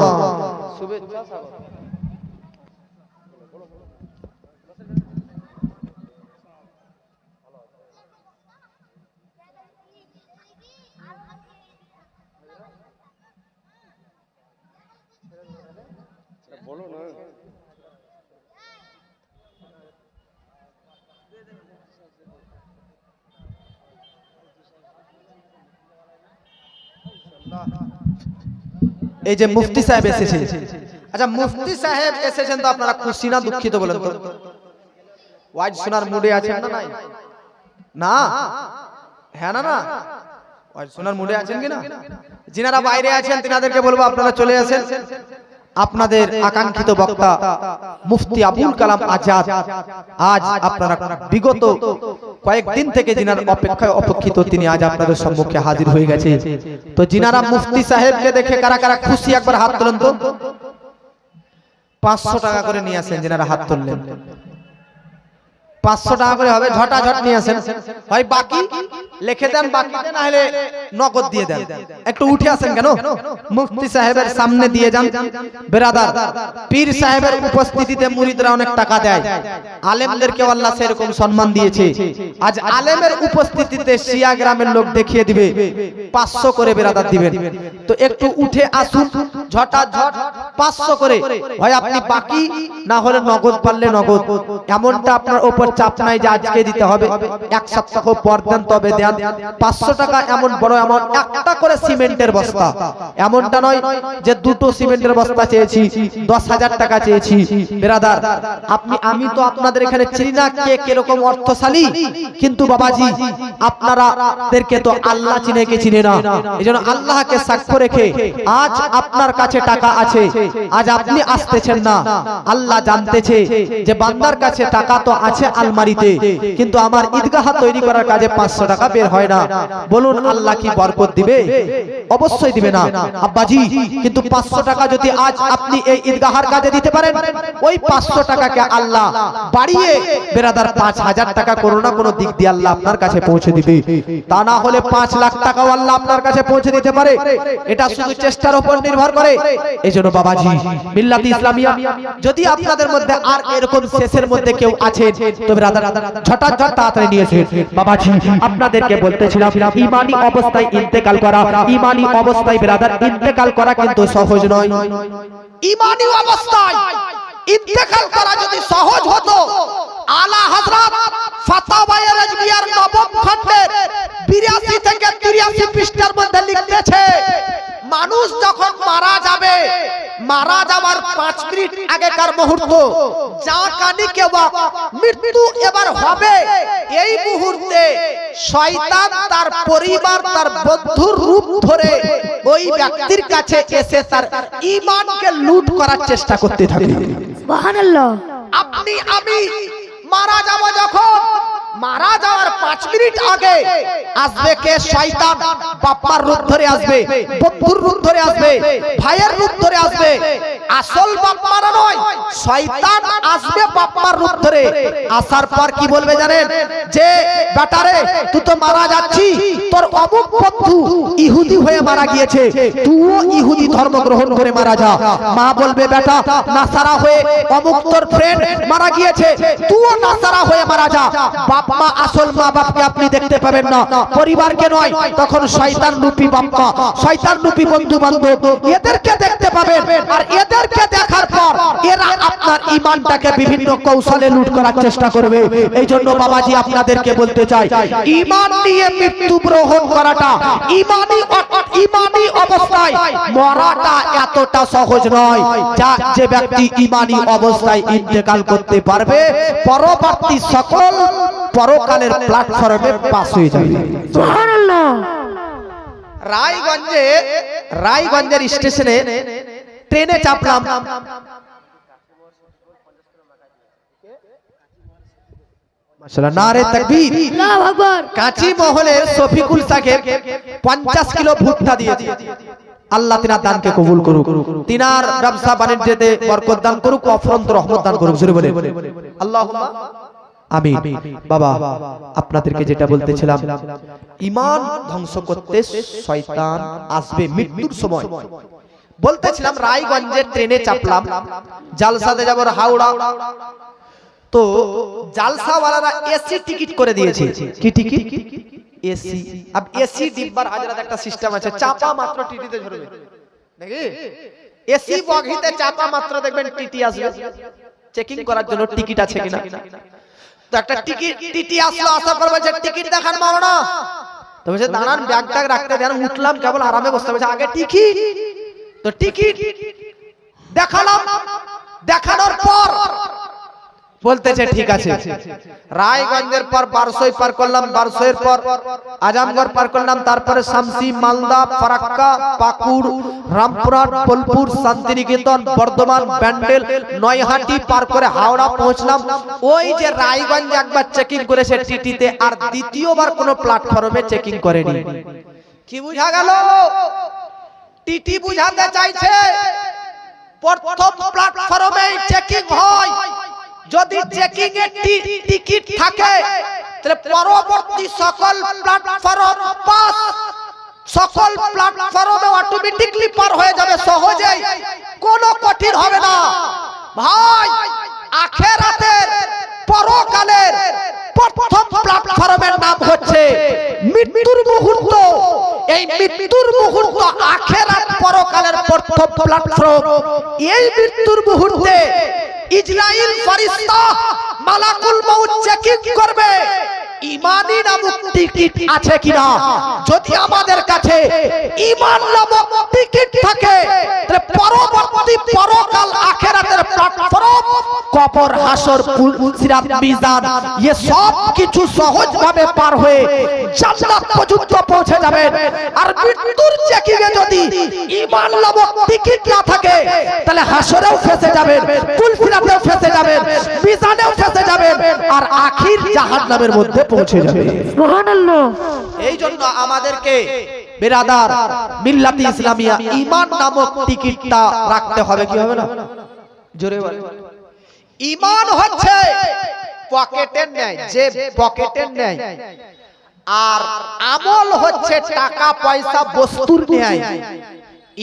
এই যে মুফতি সাহেব এসেছেন, আচ্ছা মুফতি সাহেব এসেছেন তো আপনারা খুশি না দুঃখিত বলেন তো? ওয়াজ শোনার মুডে আছেন না? নাই না? হ্যাঁ না না? ওয়াজ শোনার মুডে আছেন কি না? যিনারা বাইরে আছেন তিনাদেরকে বলবো আপনারা চলে আসেন। আপনাদের আকাঙ্ক্ষিত বক্তা মুফতি আবুল কালাম আজাদ আজ আপনারা বিগত কয়েকদিন থেকে যিনার অপেক্ষায় অপেক্ষিত তিনি আজ আপনাদের সম্মুখে হাজির হয়ে গেছে। তো যিনারা মুফতি সাহেবকে দেখে কারা কারা খুশি একবার হাত তোলেন তো। 500 টাকা করে নিয়ে আসেন যিনারা হাত তুললেন। 500 টাকা করে হবে, ঝটাঝট নিয়ে আসেন ভাই। বাকি লিখে দেন, বাকিতে না হলে নগদ দিয়ে দেন। একটু উঠে আসেন কেন, মুফতি সাহেবের সামনে দিয়ে যান। বেরাদার, পীর সাহেবের উপস্থিতিতে মুরিদরা অনেক টাকা দেয়, আলেমদেরকে আল্লাহ সেরকম সম্মান দিয়েছে। আজ আলেমের উপস্থিতিতে শিয়া গ্রামের লোক দেখিয়ে দিবে 500 করে বেরাদার দিবেন। তো একটু উঠে আসুন, ঝটাঝট 500 করে ভাই। আপনি বাকি না হলে নগদ, পারলে নগদ। এমনটা আপনার উপর চাপ নাই যে আজকে দিতে হবে, এক সপ্তাহ পর দেন তবে দেন। 500 টাকা এমন বড় অ্যামাউন্ট। একটা করে সিমেন্টের বস্তা, এমনটা নয় যে দুটো সিমেন্টের বস্তা চেয়েছি, 10,000 টাকা চেয়েছি। বেরাদার, আমি তো আপনাদের এখানে চিনি না কে কিরকম অর্থশালী, কিন্তু বাবাজি আপনারাদেরকে তো আল্লাহ চিনে কে চিনে না। এজন্য আল্লাহকে সাক্ষ্য রেখে আজ আপনার কাছে টাকা আছে, আজ আপনি আসতেছেন না, আল্লাহ জানতেছে যে বান্দার কাছে টাকা তো আছে আলমারিতে, কিন্তু আমার ঈদগাহ তৈরি করার কাজে 500 টাকা বের হয় না। বলুন আল্লাহ কি বরকত দিবে? অবশ্যই দিবে না আব্বাজি। কিন্তু 500 টাকা যদি আজ আপনি এই ঈদগাহের কাজে দিতে পারেন, ওই 500 টাকাকে আল্লাহ বাড়িয়ে বেরাদার 5,000 টাকা কোনো না কোনো দিক দিয়ে আল্লাহ আপনার কাছে পৌঁছে দিবে। তা না হলে 5 লাখ টাকাও আল্লাহ আপনার কাছে পৌঁছে দিতে পারে। এটা শুধু চেষ্টার উপর নির্ভর করে। এজন্য বাবাজি, মিল্লাত ইসলামিয়া যদি আপনাদের মধ্যে আর এরকম শেষের মধ্যে কেউ আছে, তো বেরাদার ঝটাঝট তাড়াতাড়ি নিয়েছে। বাবাজি আপনাদেরকে বলতেছিলাম, ঈমানি অবস্থায় ইন্তেকাল করা, ঈমানি অবস্থায় বেরাদার ইন্তেকাল করা কিন্তু সহজ নয়। ঈমানি অবস্থায় ইন্তেকাল করা যদি সহজ হতো, আলা হযরত ফাতাওয়ায়ে রাজবিয়ার নবম খণ্ডের 82 থেকে 83 পৃষ্ঠার মধ্যে লিখতেছে, মানুষ যখন মারা যাবে, মারা যাওয়ার 5 মিনিট আগেকার মুহূর্ত, যা কানি কে মৃত্যু এবার হবে, এই মুহূর্তে শয়তান তার পরিবার, তার বন্ধুর রূপ ধরে ওই ব্যক্তির কাছে এসে তার ঈমানকে লুট করার চেষ্টা করতে থাকে। সুবহানাল্লাহ। আপনি আমি মারা যাব, যখন মারা যাওয়ার 5 মিনিট আগে আসবে কে? শয়তান। বাপ্পার রূপ ধরে আসবে, বন্ধুর রূপ ধরে আসবে, ভাইয়ের রূপ ধরে আসবে। আসল বাপ্পার নয়, শয়তান আসবে বাপ্পার রূপ ধরে। আসার পর কি বলবে জানেন? যে বেটারে তুই তো মারা যাচ্ছি, তোর অমুক বন্ধু ইহুদি হয়ে মারা গিয়েছে, তুইও ইহুদি ধর্ম গ্রহণ করে মারা যা। মা বলবে বেটা নাসারা হয়ে অমুক তোর ফ্রেন্ড মারা গিয়েছে, তুইও নাসারা হয়ে মারা যা। বাপ্পা আসল মা বাপকে আপনি দেখতে পাবেন না, পরিবারকে নয়। তখন শয়তান রূপী বাপ্পা, শয়তান রূপী বন্ধু বান্ধব এদেরকে দেখতে পাবেন। আর এদেরকে দেখার পর এরা আপনার ঈমানটাকে বিভিন্ন কৌশলে লুট করার চেষ্টা করবে। এই জন্য বাবাজি আপনাদেরকে বলতে চাই, ঈমান নিয়ে মৃত্যু গ্রহণ করাটা, ঈমানি অবস্থায় মরাটা এতটা সহজ নয়। যে ব্যক্তি ঈমানি অবস্থায় ইন্তেকাল করতে পারবে, পরবর্তী সকল পরকালের প্ল্যাটফর্মে পাস হয়ে যাবে। সুবহানাল্লাহ। রায়গঞ্জের স্টেশনে ট্রেনে চাপলাম, মাশাআল্লাহ, নারে তাকবীর, আল্লাহু আকবার। কাঁচি মহলের শফিকুল সাহেব 50 কিলো ভুট্টা দিয়েছে। আল্লাহ তিনার দানকে কবুল করুক, তিনার ব্যবসা বাণিজ্যতে বরকত দান করুক, অফরন্ত রহমত দান করুক। জোরে বলেন আল্লাহুম্মা আমিন। বাবা আপনাদেরকে যেটা বলতেছিলাম, ঈমান ধ্বংস করতে শয়তান আসবে মৃত্যুর সময়। বলতেছিলাম রায়গঞ্জের ট্রেনে চাপলাম, জালসাতে যাব হাওড়া। তো জালসাওয়ালারা এসি টিকিট করে দিয়েছে। কি টিকিট? এসি। अब এসি ডিব্বার হাজরাত একটা সিস্টেম আছে, চাপা মাত্র টিটিতে ধরবে নাকি? এসি বগিতে চাপা মাত্র দেখবেন টিটি আসবে চেকিং করার জন্য টিকিট আছে কিনা। তো একটা টিটি আসলো, আসার পর বলছে টিকিট দেখান মাওনা। তো বলছে দাঁড়ান, ব্যাগ ট্যাগ রাখতে দেন। উঠলাম, কেবল আরামে বসতে বলছে আগে টিকিট। তো টিকিট দেখালাম, দেখানোর পর বলতেছে ঠিক আছে, রায়গঞ্জের পর বারসই পার করলাম, বারসইয়ের পর আজমগড় পার করলাম, তারপরে শামসি, মালদা, ফারাক্কা, পাকুড়, রামপুরহাট, বোলপুর, শান্তিনিকেতন, বর্ধমান, ব্যান্ডেল, নয়হাটি পার করে হাওড়া পৌঁছলাম। ওই যে রায়গঞ্জ একবার চেকিং করেছে টিটিতে, আর দ্বিতীয়বার কোনো প্ল্যাটফর্মে চেকিং করেনি। কি বুঝা গেল? টিটি বুঝাতে চাইছে প্রথম প্ল্যাটফর্মে চেকিং হয়, যদি চেকিং এর টিকিট থাকে তাহলে পরবর্তী সকল প্ল্যাটফর্ম পাস, সকল প্ল্যাটফর্মে অটোমেটিক্যালি পার হয়ে যাবে সহজেই, কোনো কঠিন হবে না। ভাই আখিরাতের পরকালের প্রথম প্ল্যাটফর্মের নাম হচ্ছে মৃত্যুর মুহূর্ত। এই মৃত্যুর মুহূর্ত আখিরাত পরকালের প্রথম প্ল্যাটফর্ম। এই মৃত্যুর মুহূর্তে ইজরাইল ফেরেশতা মালাকুল মউত চেকিং করবে ঈমানি নামক টিকিট আছে কিনা। যদি আমাদের কাছে ঈমান নামক টিকিট থাকে তাহলে পরবর্তী পরকাল আখিরাতের প্ল্যাটফর্ম, কবর, হাসর, সিরাত, মিজান, ये সব কিছু সহজভাবে পার হয়ে জান্নাত পর্যন্ত পৌঁছে যাবেন। আর মৃত্যুর চেকিং এ যদি ঈমান নামক টিকিট না থাকে তাহলে হাসরেও ফেসে যাবেন, সিরাতেও ফেসে যাবেন, মিজানেও ফেসে যাবেন, আর আখির জাহান্নামের মধ্যে পৌঁছে যাবেন। সুবহানাল্লাহ। এই জন্য আমাদেরকে বিরাদার মিল্লাতে ইসলামিয়া ঈমান নামক টিকিটটা রাখতে হবে। কি হবে না? জোরে বলেন। ঈমান হচ্ছে পকেটের ন্যায়, যে পকেটের ন্যায়, আর আমল হচ্ছে টাকা পয়সা বস্তুর ন্যায়।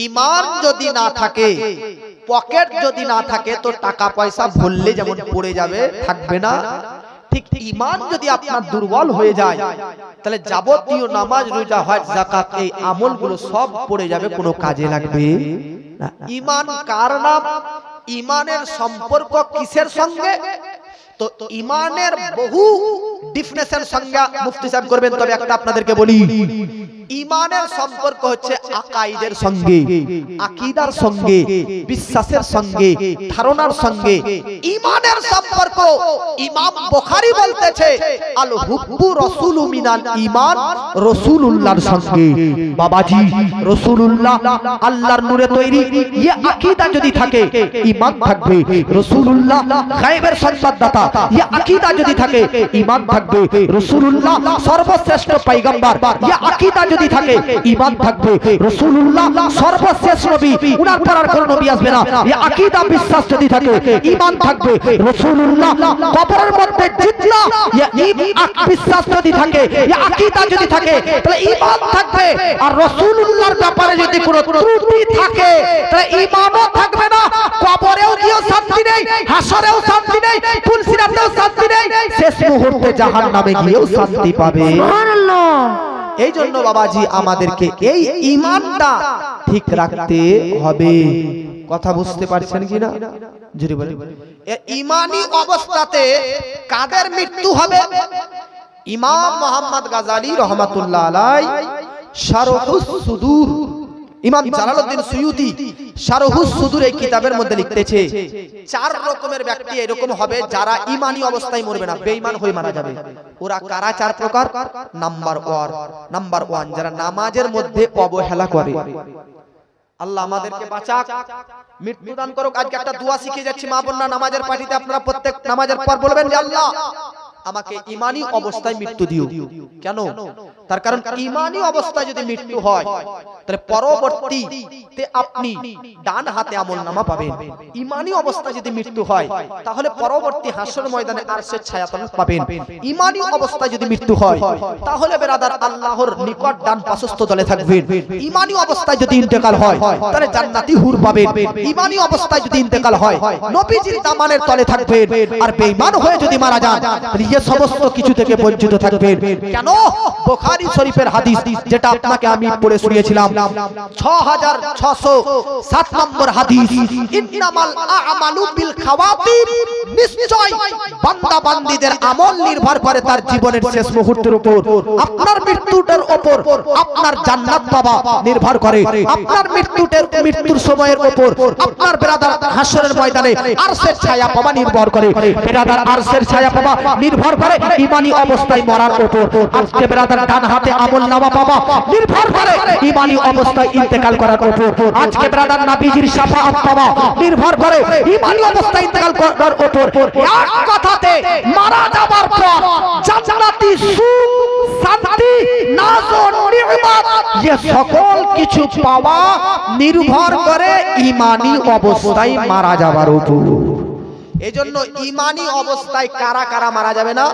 ঈমান যদি না থাকে, পকেট যদি না থাকে, তো টাকা পয়সা ভরলে যেমন পড়ে যাবে, থাকবে না। ঠিক ঈমান যদি আপনার দুর্বল হয়ে যায় তাহলে যাবতীয় নামাজ, রোজা, হজ, যাকাত, এই আমলগুলো সব পড়ে যাবে, কোনো কাজে লাগবে না। ঈমান কার নাম? ঈমানের সম্পর্ক কিসের সঙ্গে? তো ঈমানের বহু ডিফিনিশন সংজ্ঞা মুফতি সাহেব করবেন, তবে একটা আপনাদেরকে বলি। ঈমানের সম্পর্ক হচ্ছে আকাইদের সঙ্গে, আকীদার সঙ্গে, বিশ্বাসের সঙ্গে, ধারণার সঙ্গে। ঈমানের সম্পর্ক ইমাম বুখারী বলতেছে আল হুব্বু রাসূলু মিনাল ঈমান, রাসূলুল্লাহর সঙ্গে। বাবাজি রাসূলুল্লাহ আল্লাহর নূরে তৈরি, এই আকীদা যদি থাকে ঈমান থাকবে। রাসূলুল্লাহ গায়বের সংবাদদাতা, এই আকীদা যদি থাকে ঈমান থাকবে। রাসূলুল্লাহ সর্বশ্রেষ্ঠ পয়গম্বর, এই আকীদা যদি থাকে ঈমান থাকবে। রাসূলুল্লাহ সর্বশেষ নবী, উনার পর আর কোন নবী আসবে না, এই আকীদা বিশ্বাস যদি থাকে ঈমান থাকবে। রাসূলুল্লাহ কবরের মধ্যে জিতলা, এই বিশ্বাস যদি থাকে, এই আকীদা যদি থাকে, তাহলে ঈমান থাকবে। আর রাসূলুল্লাহর ব্যাপারে যদি কোনো ত্রুটি থাকে তাহলে ঈমানও থাকবে না। কবরেও গিয়েও শান্তি নেই, হাসরেও শান্তি নেই, ফুলসিরাতেও শান্তি নেই, শেষ মুহূর্তে জাহান্নামে গিয়েও শান্তি পাবে। সুবহানাল্লাহ। এই জন্য বাবাজি আমাদেরকে এই ঈমানটা ঠিক রাখতে হবে। কথা বুঝতে পারছেন কিনা? জোরে বলেন। ঈমানি অবস্থাতে কাদের মৃত্যু হবে? ইমাম মুহাম্মদ গাজালি রহমাতুল্লাহ আলাইহি শারহুস সুদূর, ইমাম জালালউদ্দিন সুয়ুতি শারহুস সুদূর এই কিতাবের মধ্যে লিখতেছে, চার রকমের ব্যক্তি এরকম হবে যারা ঈমানি অবস্থায় মরবে না, বেঈমান হয়ে মারা যাবে। ওরা কারা? চার প্রকার। নাম্বার 1 যারা নামাজের মধ্যে অবহেলা করে। আল্লাহ আমাদেরকে বাঁচাক, মৃত্যু দান করুক। আজকে একটা দোয়া শিখিয়ে যাচ্ছি মা বোনরা, নামাজের পার্টিতে আপনারা প্রত্যেক নামাজের পর বলবেন যে আল্লাহ আমাকে ঈমানি অবস্থায় মৃত্যু দিও। কেন? তার কারণ ঈমানি অবস্থায় যদি মৃত্যু হয় তাহলে পরবর্তীতে আপনি ডান হাতে আমলনামা পাবেন। ঈমানি অবস্থায় যদি মৃত্যু হয় তাহলে পরবর্তী হাসর ময়দানে আরশের ছায়াতল পাবেন। ঈমানি অবস্থায় যদি মৃত্যু হয় তাহলে বেরাদার আল্লাহর নিকট ডান পার্শ্বস্থ দলে থাকবেন। ঈমানি অবস্থায় যদি ইন্তেকাল হয় তাহলে জান্নাতি হুর পাবেন। ঈমানি অবস্থায় যদি ইন্তেকাল হয় নবীজির দামানের তলে থাকবেন। আর বেঈমান হয়ে যদি মারা যান তাহলে এই সমস্ত কিছু থেকে বঞ্চিত থাকবেন। কেন? বুখারী বুখারী শরীফের হাদিস, যেটা আপনাকে আমি পড়ে শুনিয়েছিলাম, 6607 নম্বর হাদিস, ইন্নামাল আমালু বিল খাওয়াতিম, নিশ্চয় বান্দা বান্দীদের আমল নির্ভর করে তার জীবনের শেষ মুহূর্তের উপর। আপনার মৃত্যুটার উপর আপনার জান্নাত পাওয়া নির্ভর করে, আপনার মৃত্যুর সময়ের উপর আপনার বেরাদার হাসরের ময়দানে আরশের ছায়া পাওয়া নির্ভর করে, বেরাদার আরশের ছায়া পাওয়া নির্ভর করে ঈমানি অবস্থায় মরার উপর। আজকে বেরাদার ডান হাতে আমলনামা পাওয়া নির্ভর করে ঈমানি অবস্থায় ইন্তেকাল করার উপর। আজকে বেরাদার নবীজির শাফাআত পাওয়া নির্ভর করে ঈমানি অবস্থায় ইন্তেকাল করার উপর। এক কথাতে মারা যাবার পর জান্নাতি সুখ, শান্তি, নাজ ও নিয়ামত, এই সকল কিছু পাওয়া নির্ভর করে ঈমানি অবস্থায় মারা যাবার উপর। এজন্য ঈমানি অবস্থায় কারা কারা মারা যাবে না,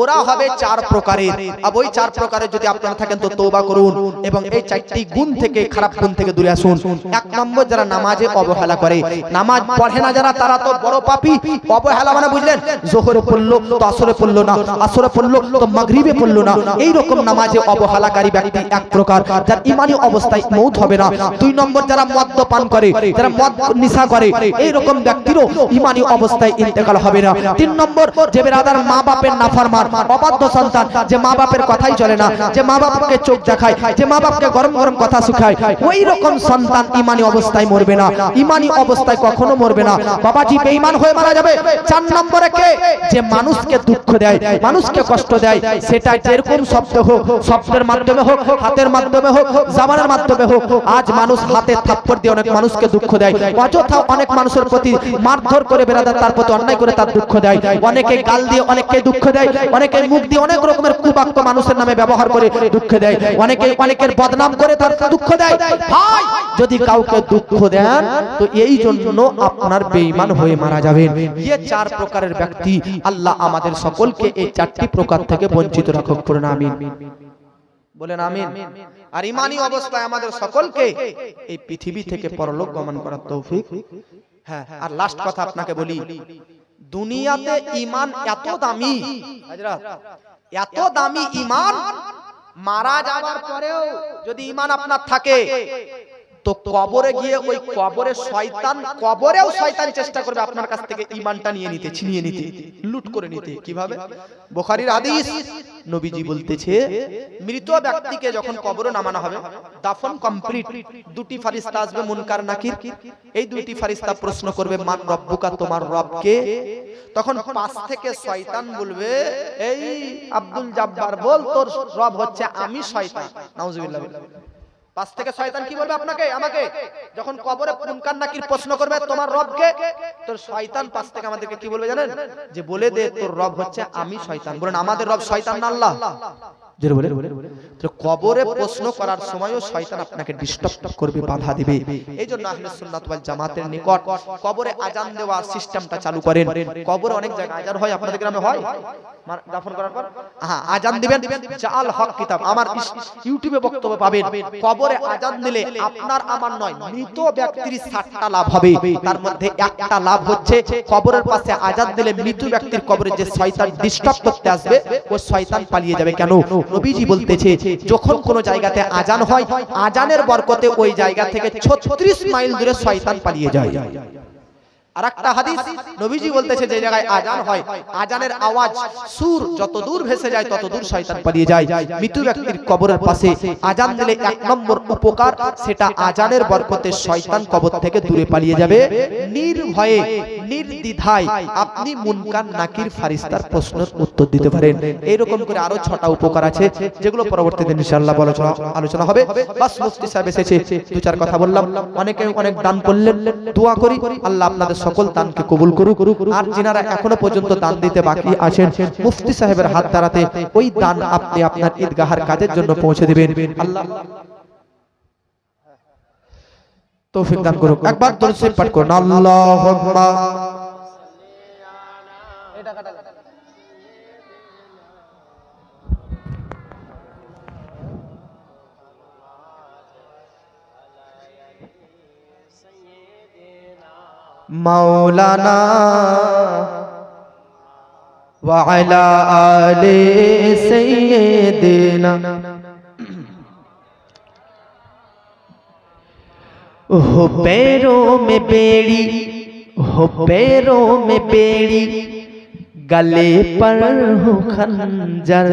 ওরা হবে 4 প্রকারের। আর ওই 4 প্রকারের যদি আপনারা থাকেন তো তওবা করুন এবং এই 4টি গুণ থেকে, খারাপ গুণ থেকে দূরে আসুন। 1 নম্বর, যারা নামাজে অবহেলা করে, নামাজ পড়ে না যারা, তারা তো বড় পাপী। অবহেলা মানে বুঝলেন, জোহরে পড়লো তো আসরে পড়লো না, আসরে পড়লো তো মাগরিবে পড়লো না, এই রকম নামাজে অবহেলাকারী ব্যক্তি এক প্রকার, যার ঈমানি অবস্থায় মওত হবে না। 2 নম্বর, যারা মদ্যপান করে, যারা মদ নেশা করে, এই রকম ব্যক্তিরও ঈমানি অবস্থায় ইন্তেকাল হবে না। 3 নম্বর, যে বেরাদার মা বাপের নাফরমান, অবাধ্য সন্তান, যে মা বাপের কথাই চলে না, যে মা বাপকে চোখ দেখায়, যে মা বাপকে গরম গরম কথা শিখায়, ওই রকম সন্তান ঈমানি অবস্থায় মরবে না, ঈমানি অবস্থায় কখনো মরবে না। বাবাজি বেঈমান হয়ে মারা যাবে। 4 নম্বরে কে, যে মানুষকে দুঃখ দেয়, মানুষকে কষ্ট দেয়, সেটা যেরকম শব্দ হোক, শব্দের মাধ্যমে হোক, হাতের মাধ্যমে হোক, জবানের মাধ্যমে হোক। আজ মানুষ হাতে থাপ্পড় দিয়ে অনেক মানুষকে দুঃখ দেয়, অযথা অনেক মানুষের প্রতি মারধর করে বেরাদার তার প্রতি অন্যায় করে তার দুঃখ দেয়, অনেকে গাল দিয়ে অনেককে দুঃখ দেয়, অনেকে মুখ দিয়ে অনেক রকমের কুবাক্য মানুষের নামে ব্যবহার করে দুঃখ দেয়, অনেকে অনেকের বদনাম করে তার দুঃখ দেয়। ভাই, যদি কাউকে দুঃখ দেন তো এই জন্য আপনার বেঈমান হয়ে মারা যাবেন। এই 4 প্রকারের ব্যক্তি, আল্লাহ আমাদের সকলকে এই 4টি প্রকার থেকে বঞ্চিত রাখুক, পড়ুন আমিন, বলেন আমিন। আর ঈমানি অবস্থায় আমাদের সকলকে এই পৃথিবী থেকে পরলোক গমন করার তৌফিক। হ্যাঁ, আর লাস্ট কথা আপনাকে বলি, দুনিয়াতে ঈমান এত দামি, এত দামি ঈমান, মারা যাবার পরেও যদি ঈমান আপনার থাকে তো কবরে গিয়ে ওই কবরে শয়তান, কবরেও শয়তান চেষ্টা করবে আপনার কাছ থেকে ঈমানটা নিয়ে নিতে, ছিনিয়ে নিতে, লুট করে নিতে। কিভাবে? বুখারীর হাদিস, নবীজি বলতেছে, মৃত ব্যক্তিকে যখন কবরে নামানো হবে, দাফন কমপ্লিট, 2টি ফেরেশতা আসবে, মুনকার নাকির। এই 2টি ফেরেশতা প্রশ্ন করবে, মান রব্বুকা, তোমার রব কে? তখন পাশ থেকে শয়তান বলবে, এই আব্দুল জব্বার বল, তোর রব হচ্ছে আমি শয়তান। নাউজুবিল্লাহ। পাশ থেকে শয়তান কি বলবে আপনাকে, আমাকে? যখন কবরে মুনকার নাকির প্রশ্ন করবে, তোমার রব কে? তোর শয়তান পাশ থেকে আমাদেরকে কি বলবে জানেন? যে বলে দে তোর রব হচ্ছে আমি শয়তান। বলেন আমাদের রব শয়তান না আল্লাহ? জোরে বলে। তো কবরে প্রশ্ন করার সময়ও শয়তান আপনাকে ডিস্টার্ব করবে, বাধা দিবে। এইজন্য আহলে সুন্নাত ওয়াল জামাতের নিকট কবরে আজান দেওয়ার সিস্টেমটা চালু করেন। কবরে অনেক জায়গায় আজান হয়, আপনাদের গ্রামে হয়? দাফন করার পর আজান দিবেন, জাল হক কিতাব, আমার ইউটিউবে বক্তব্য পাবেন। কবরে আজান দিলে আপনার আমার নয়, মৃত ব্যক্তির 60টা লাভ হবে। তার মধ্যে একটা লাভ হচ্ছে, কবরের পাশে আজান দিলে মৃত ব্যক্তির কবরে যে শয়তান ডিস্টার্ব করতে আসবে, ওই শয়তান পালিয়ে যাবে। কেন? নবীজি বলতেছে, যখন কোন জায়গাতে আজান হয়, আজানের বরকতে ওই জায়গা থেকে 36 মাইল দূরে শয়তান পালিয়ে যায়। আরেকটা হাদিস, নবীজি বলতেছে, যে জায়গায় আজান হয়, আজানের আওয়াজ, সুর যত দূর ভেসে যায় তত দূর শয়তান পালিয়ে যায়। মৃত ব্যক্তির কবরের পাশে আজান দিলে 1 নম্বর উপকার, সেটা আজানের বরকতে শয়তান কবর থেকে দূরে পালিয়ে যাবে। নির্ভয়ে, নির্দ্বিধায় আপনি মুনকার নাকির ফেরেশতার প্রশ্নের উত্তর দিতে পারেন। এইরকম করে আরো 6টা উপকার আছে, যেগুলো পরবর্তীতে ইনশাআল্লাহ আলোচনা হবে। বাস মুফতি সাহেব এসেছে, 2-4 কথা বললাম। অনেকে অনেক দান করলেন, দোয়া করি আল্লাহ আপনাদের সকল দানকে কবুল করুক। আর যিনারা এখনো পর্যন্ত দান দিতে বাকি আছেন, মুফতি সাহেবের হাত দ্বারাতে ওই দান আপনি আপনার ঈদগাহের কাজের জন্য পৌঁছে দিবেন। আল্লাহ তৌফিক দান করুক। একবার দরুদ শরীফ পাঠ করুন, আল্লাহুম্মা মাওলানা ওয়া আলা আলি সাইয়্যিদিনা हो पैरों में बेड़ी, हो पैरों में बेड़ी, गले पर हो खंजर।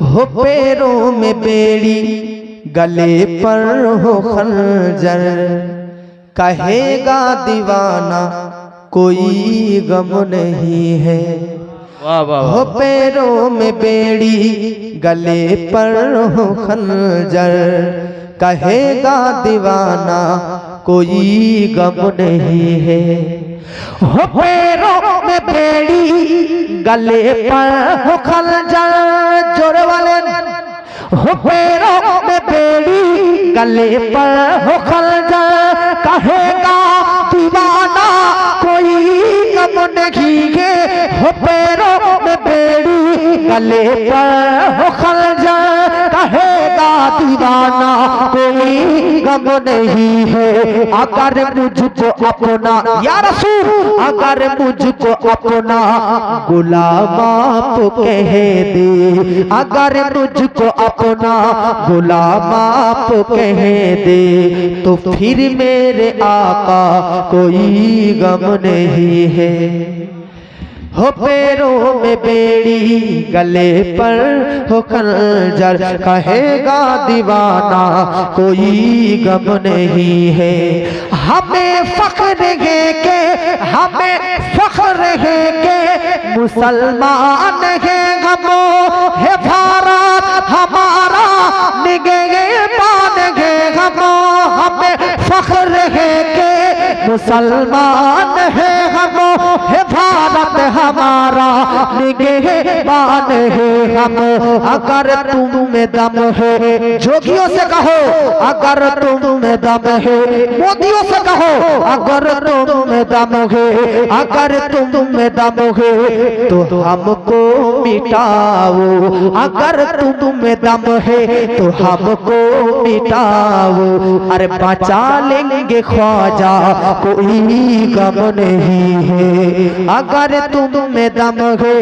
हो पैरों में बेड़ी, गले पर हो खंजर, कहेगा दीवाना कोई गम नहीं है। वाह वाह हो पैरों में बेड़ी, गले पर हो खंजर, कहेगा दीवाना कोई गम नहीं है। हो पैरों में बेड़ी, गले पर हो खंजर, जोरे वाले हो पैरों में बेड़ी, गले पर हो खंजर, कहेगा दीवाना कोई गम नहीं है। हो पैरों में बेड़ी, गले पर हो खंजर, कहेगा दीवाना कोई गम नहीं है। अगर मुझको अपना या रसूल, अगर मुझको अपना गुलाम आप कह दे, अगर मुझको अपना गुलाम आप कह दे, तो फिर मेरे आका कोई गम नहीं है। हो पैरों में बेड़ी, गले पर हो खंजर, कहेगा दीवाना कोई गम नहीं है। हमें फख्र है के, हमें फख्र है के मुसलमान है हम, है भारत हमारा निगहबान है हम। हमें फख्र है के मुसलमान है हम, है भारत हमारा निगहबान है हम। अगर तुम में दम है, जोगियों से कहो अगर तुम में दम है, मोदियों से कहो अगर तुम में दम है, अगर तुम में दम है तो हमको मिटाओ, अगर तुम में दम है तो हमको मिटाओ। अरे बचा लेंगे ख्वाजा कोई गम नहीं है, अगर तुम में दम है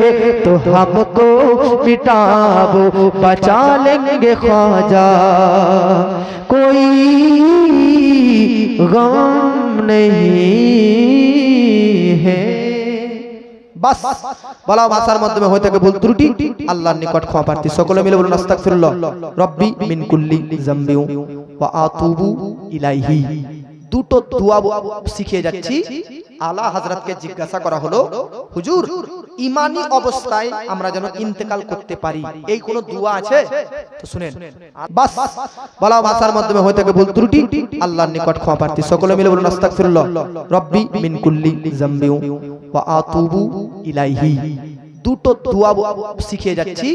तो हमको मिटाओ, बचा लेंगे ख्वाजा कोई गम नहीं है। বাস বলা ভাষার মাধ্যমে হয়ে থাকে ভুল ত্রুটি আল্লাহর নিকট ক্ষমা প্রার্থী। সকলে মিলে বলুন আস্তাগফিরুল্লাহ রব্বি মিন কুল্লি যামবি ওয়া আতুবু ইলাইহি। দুটো দোয়া শিখিয়ে যাচ্ছি। আলা হযরতকে জিজ্ঞাসা করা হলো, হুজুর ঈমানি অবস্থায় আমরা যেন ইন্তেকাল করতে পারি, এই কোন দোয়া আছে? তো শুনেন, বাস বলা ভাষার মাধ্যমে হয়ে থাকে ভুল ত্রুটি আল্লাহর নিকট ক্ষমা প্রার্থী। সকলে মিলে বলুন আস্তাগফিরুল্লাহ রব্বি মিন কুল্লি যামবি ওয়া আতুবু ইলাইহি। দুটো দোয়া শিখিয়ে যাচ্ছি।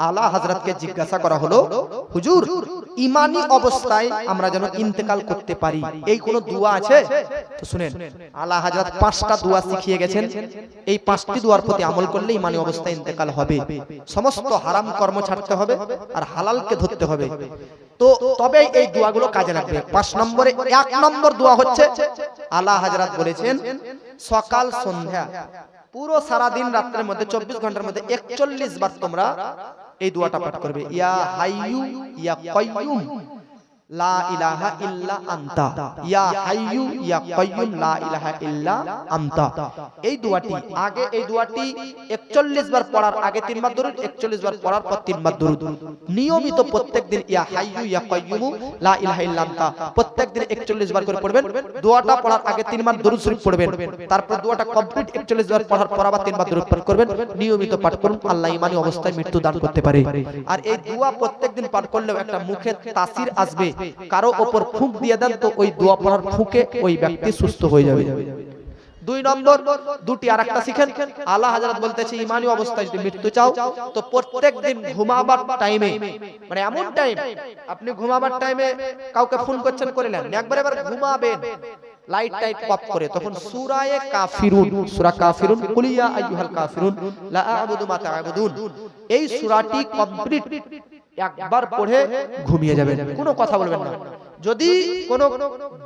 আলা হযরতকে জিজ্ঞাসা করা হলো, হুজুর ঈমানি অবস্থায় আমরা যেন ইন্তেকাল করতে পারি, এই কোন দোয়া আছে? তো শুনেন, আলা হযরত 5টা দোয়া শিখিয়ে গেছেন। এই 5টি দোয়ার প্রতি আমল করলে ঈমানি অবস্থায় ইন্তেকাল হবে। সমস্ত হারাম কর্ম ছাড়তে হবে আর হালালকে ধরতে হবে। তো তবে এই দোয়াগুলো কাজে লাগবে। 5 নম্বরে 1 নম্বর দোয়া হচ্ছে, আলা হযরত বলেছেন সকাল সন্ধ্যা পুরো সারা দিন রাতের মধ্যে 24 ঘন্টার মধ্যে 41 বার তোমরা এই দোয়াটা পাঠ করবে, ইয়া হাইয়ু ইয়া কাইয়ুম লা ইলাহা ইল্লা আনতা, ইয়া হাইয়ু ইয়া কাইয়ুম লা ইলাহা ইল্লা আনতা। এই দোয়াটি আগে, এই দোয়াটি 41 বার পড়ার আগে 3 বার দরুদ, 41 বার পড়ার পর 3 বার দরুদ। নিয়মিত প্রত্যেকদিন ইয়া হাইয়ু ইয়া কাইয়ুম লা ইলাহা ইল্লা আনতা প্রত্যেকদিন 41 বার করে পড়বেন। দোয়াটা পড়ার আগে 3 বার দরুদ শরীফ পড়বেন, তারপর দোয়াটা কমপ্লিট 41 বার পড়ার পর আবার 3 বার দরুদ পাঠ করবেন। নিয়মিত পাঠ করুন, আল্লাহ ঈমানি অবস্থায় মৃত্যু দান করতে পারে। আর এই দোয়া প্রত্যেকদিন পাঠ করলেও একটা মুখে তাসির আসবে। কারো উপর ফুঁক দিয়ে দেন তো ওই দোয়া পড়ার ফুঁকে ওই ব্যক্তি সুস্থ হয়ে যাবে। 2 নম্বর দুটি আরেকটা শিখেন। আলা হযরত বলতেছে ঈমানি অবস্থায় যদি মৃত্যু চাও তো প্রত্যেকদিন ঘুমাবার টাইমে, মানে এমন টাইম আপনি ঘুমাবার টাইমে কাউকে ফোন করছেন করে নেন, একবার ঘুমাবেন লাইট টাইট অফ করে, তখন সূরায়ে কাফিরুন, সূরা কাফিরুন, কুল ইয়া আইয়ুহাল কাফিরুন লা আ'বুদু মা তা'বুদুন, এই সূরাটি কমপ্লিট একবার পড়ে ঘুমিয়ে যাবেন, কোনো কথা বলবেন না। যদি কোনো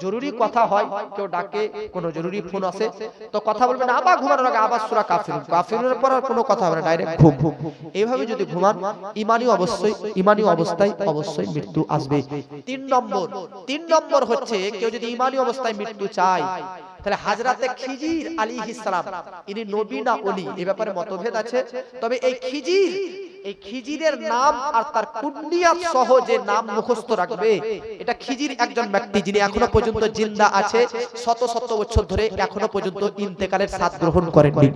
জরুরি কথা হয়, কেউ ডাকে, কোনো জরুরি ফোন আসে, তো কথা বলবেন আবার ঘুমানোর আগে আবার সূরা কাফিরুন, কাফিরুনের পর আর কোনো কথা হবে না, ডাইরেক্ট ঘুম। এইভাবে যদি ঘুমান ঈমানী অবস্থায় অবশ্যই মৃত্যু আসবে। 3 নম্বর হচ্ছে কেউ যদি ঈমানী অবস্থায় মৃত্যু চায়, তাহলে হযরতে খিজির আলাইহিস সালাম ইনি নবী না ওলি এই ব্যাপারে মতভেদ আছে। তবে এই খিজিরের নাম আর তার কুনিয়াত সহ যে নাম মুখস্থ রাখবে, এটা খিজির একজন ব্যক্তি যিনি এখনো পর্যন্ত জিন্দা আছে, শত শত বছর ধরে এখনো পর্যন্ত ইন্তেকালের স্বাদ গ্রহণ করেননি।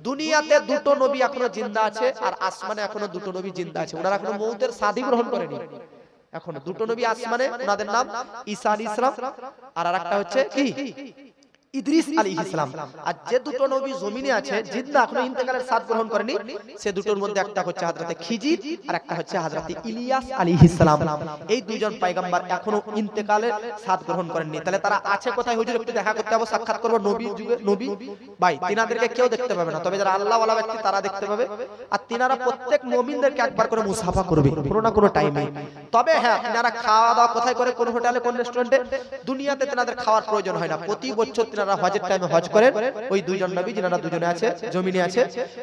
দুনিয়াতে দুটো নবী এখনো জিন্দা আছে, আর আসমানে এখনো দুটো নবী জিন্দা আছে, ওনারা এখনো মউতের স্বাদই গ্রহণ করেনি। এখনো দুটো নবী আসমানে, ওনাদের নাম ঈসা আলাইহিস সালাম আর আরেকটা হচ্ছে কি ইদ্রিস আলাইহিস সালাম। আর যে দুটো নবী জমিনে আছে জিন্দা এখনো ইন্তেকালের স্বাদ গ্রহণ করেনি, সে দুটোর মধ্যে একটা হচ্ছে হযরতে খিজির আর একটা হচ্ছে হযরতে ইলিয়াস আলাইহিস সালাম। এই দুইজন পয়গম্বর এখনো ইন্তেকালের স্বাদ গ্রহণ করেননি। তাহলে তারা আছে কোথায়? হুজুর একটু দেখা করতে হবে, সাক্ষাৎ করব। নবী যুগে নবী ভাই তিনাদেরকে কেউ দেখতে পাবে না, তবে যারা আল্লাহ ওয়ালা ব্যক্তি তারা দেখতে পাবে। আর তিনারা প্রত্যেক মুমিনদেরকে একবার করে মুসাফা করবে কোনো না কোনো টাইমে। তবে হ্যাঁ, তিনারা খাওয়া দাওয়া কোথায় করে? কোন হোটেলে, কোন রেস্টুরেন্টে? দুনিয়াতে তিনাদের খাওয়ার প্রয়োজন হয় না। প্রতি বছর তিনারা হজের টাইমে হজ করেন। ওই দুইজন নবী যিনারা দুজনে আছে জমিনে আছে,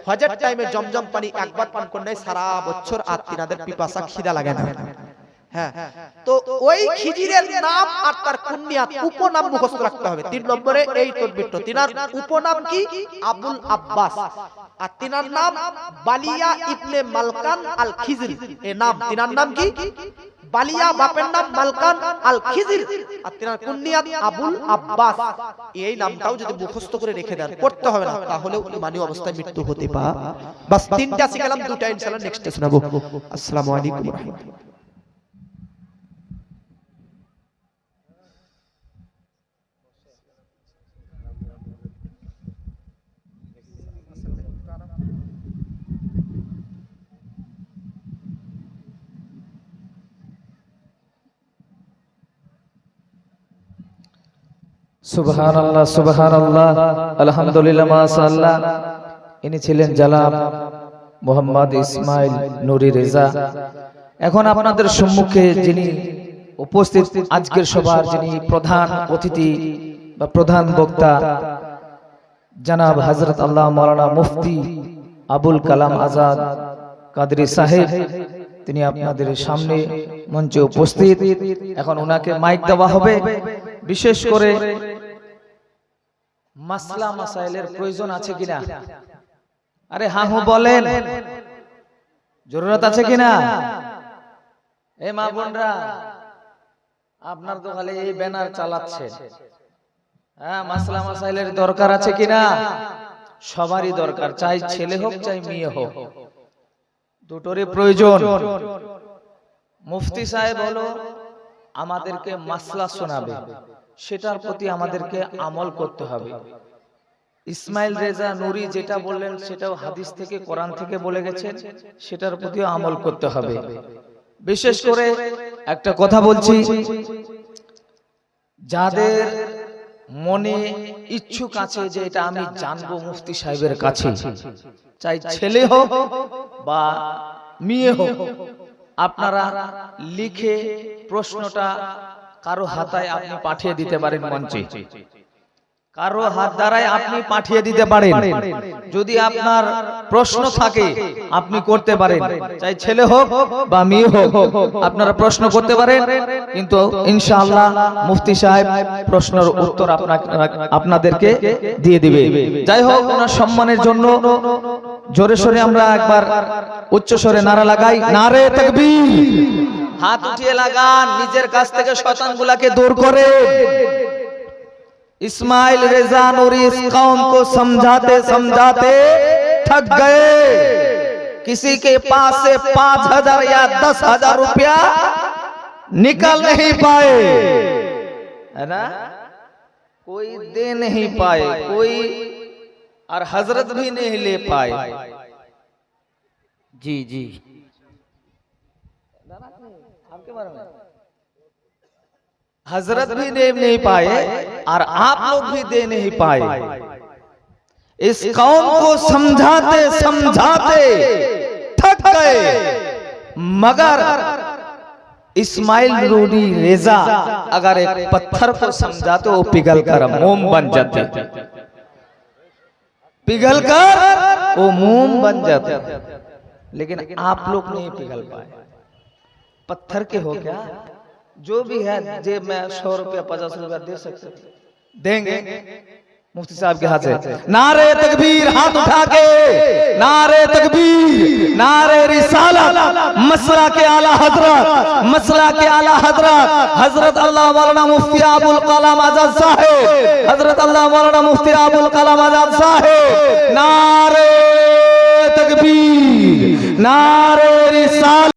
হজের টাইমে জমজম পানি একবার পান করে নেয় সারা বছর, আর তিনাদের পিপাসা খিদা লাগে না। হ্যাঁ, তো ওই খিজিরের নাম আর তার কুনিয়াত উপনাম মুখস্থ রাখতে হবে। 3 নম্বরে এই তদবিরটা। তিনার উপনাম কি? আবুল আব্বাস। আর তিনার নাম বালিয়া ইবনে মালকান আল খিজির। এই নাম, তিনার নাম কি? বালিয়া, বাপের নাম মালকান আল খিজির, আর তিনার কুনিয়াত আবুল আব্বাস। এই নামটাও যদি মুখস্থ করে রেখে দেন, পড়তে হবে না, তাহলেও ঈমানী অবস্থায় মৃত্যু হতে পারে। বাস 3টা শিখলাম, 2টা ইনশাআল্লাহ নেক্সটে শোনাবো। আসসালামু আলাইকুম ওয়া রাহমাতুল্লাহ। সুবহানাল্লাহ, সুবহানাল্লাহ, আলহামদুলিল্লাহ, মাশাআল্লাহ। ইনি ছিলেন জনাব মোহাম্মদ ইসমাইল নুরি রেজা। এখন আপনাদের সম্মুখে যিনি উপস্থিত, আজকের সভার যিনি প্রধান অতিথি বা প্রধান বক্তা, জনাব হযরত আল্লাহ মাওলানা মুফতি আবুল কালাম আজাদ কাদরি সাহেব, তিনি আপনাদের সামনে মঞ্চে উপস্থিত। এখন ওনাকে মাইক দেওয়া হবে। বিশেষ করে মাসলা মাসাইলের প্রয়োজন আছে কিনা? আরে হ্যাঁ হু বলেন, জরুরত আছে কিনা? এ মা বোনরা, আপনার তো খালি এই ব্যানার চালাচ্ছে। হ্যাঁ, মাসলা মাসাইলের দরকার আছে কিনা? সবারই দরকার, চাই ছেলে হোক চাই মেয়ে হোক, দুটোরই প্রয়োজন। মুফতি সাহেব হলো আমাদেরকে মাসলা শোনাবে, সেটার প্রতি আমাদেরকে আমল করতে হবে। ইসমাইল রেজা নুরি যেটা বললেন সেটাও হাদিস থেকে, কোরআন থেকে বলে গেছেন, সেটার প্রতিও আমল করতে হবে। বিশেষ করে একটা কথা বলছি, যাদের মনে ইচ্ছুক আছে যে এটা আমি জানবো মুফতি সাহেবের কাছে, চাই ছেলে হোক বা মেয়ে হোক, আপনারা লিখে প্রশ্নটা কারো হাতায় আপনি পাঠিয়ে দিতে পারেন মঞ্চে, কারো হাত দ্বারাই আপনি পাঠিয়ে দিতে পারেন। যদি আপনার প্রশ্ন থাকে আপনি করতে পারেন, চাই ছেলে হোক বা মেয়ে হোক, আপনারা প্রশ্ন করতে পারেন। কিন্তু ইনশাআল্লাহ মুফতি সাহেব প্রশ্নের উত্তর আপনাদেরকে দিয়ে দিবে। যাই হোক, ওনার সম্মানের জন্য জোরে সোরে আমরা একবার উচ্চ স্বরে নারা লাগাই, নারে তাকবীর। হাত উঠিয়ে লাগান, নিজের কাছ থেকে শয়তানগুলোকে দূর করে। इस्माइल रेजा नूरी इस कौम को समझाते समझाते थक गए। किसी के पास से 5,000 या 10,000 रुपया निकल नहीं पाए, है ना? कोई दे नहीं पाए, कोई और हजरत भी नहीं ले पाए। जी जी, आपके बारे में हजरत भी दे नहीं पाए और आप लोग भी दे नहीं पाए। इस कौम को समझाते समझाते थक गए, मगर इस्माइल रूडी रेजा अगर एक पत्थर को समझाते वो पिघल कर मोम बन जाते, पिघल कर वो मोम बन जाते, लेकिन आप लोग नहीं पिघल पाए। पत्थर के हो क्या? जो भी है जेब में 100 रुपया 50 रुपया दे सकते, देंगे मुफ्ती साहब के हाथ से। नारे तकबीर, हाथ उठा के नारे तकबीर, नारे रिसालत, मसला के आला हजरत, मसला के आला हजरत हजरत अल्लाह मौलाना मुफ्ती अबुल कलाम आजाद साहिब, हजरत अल्लाह मौलाना मुफ्ती अबुल कलाम आजाद साहिब, नारे तकबीर, नारे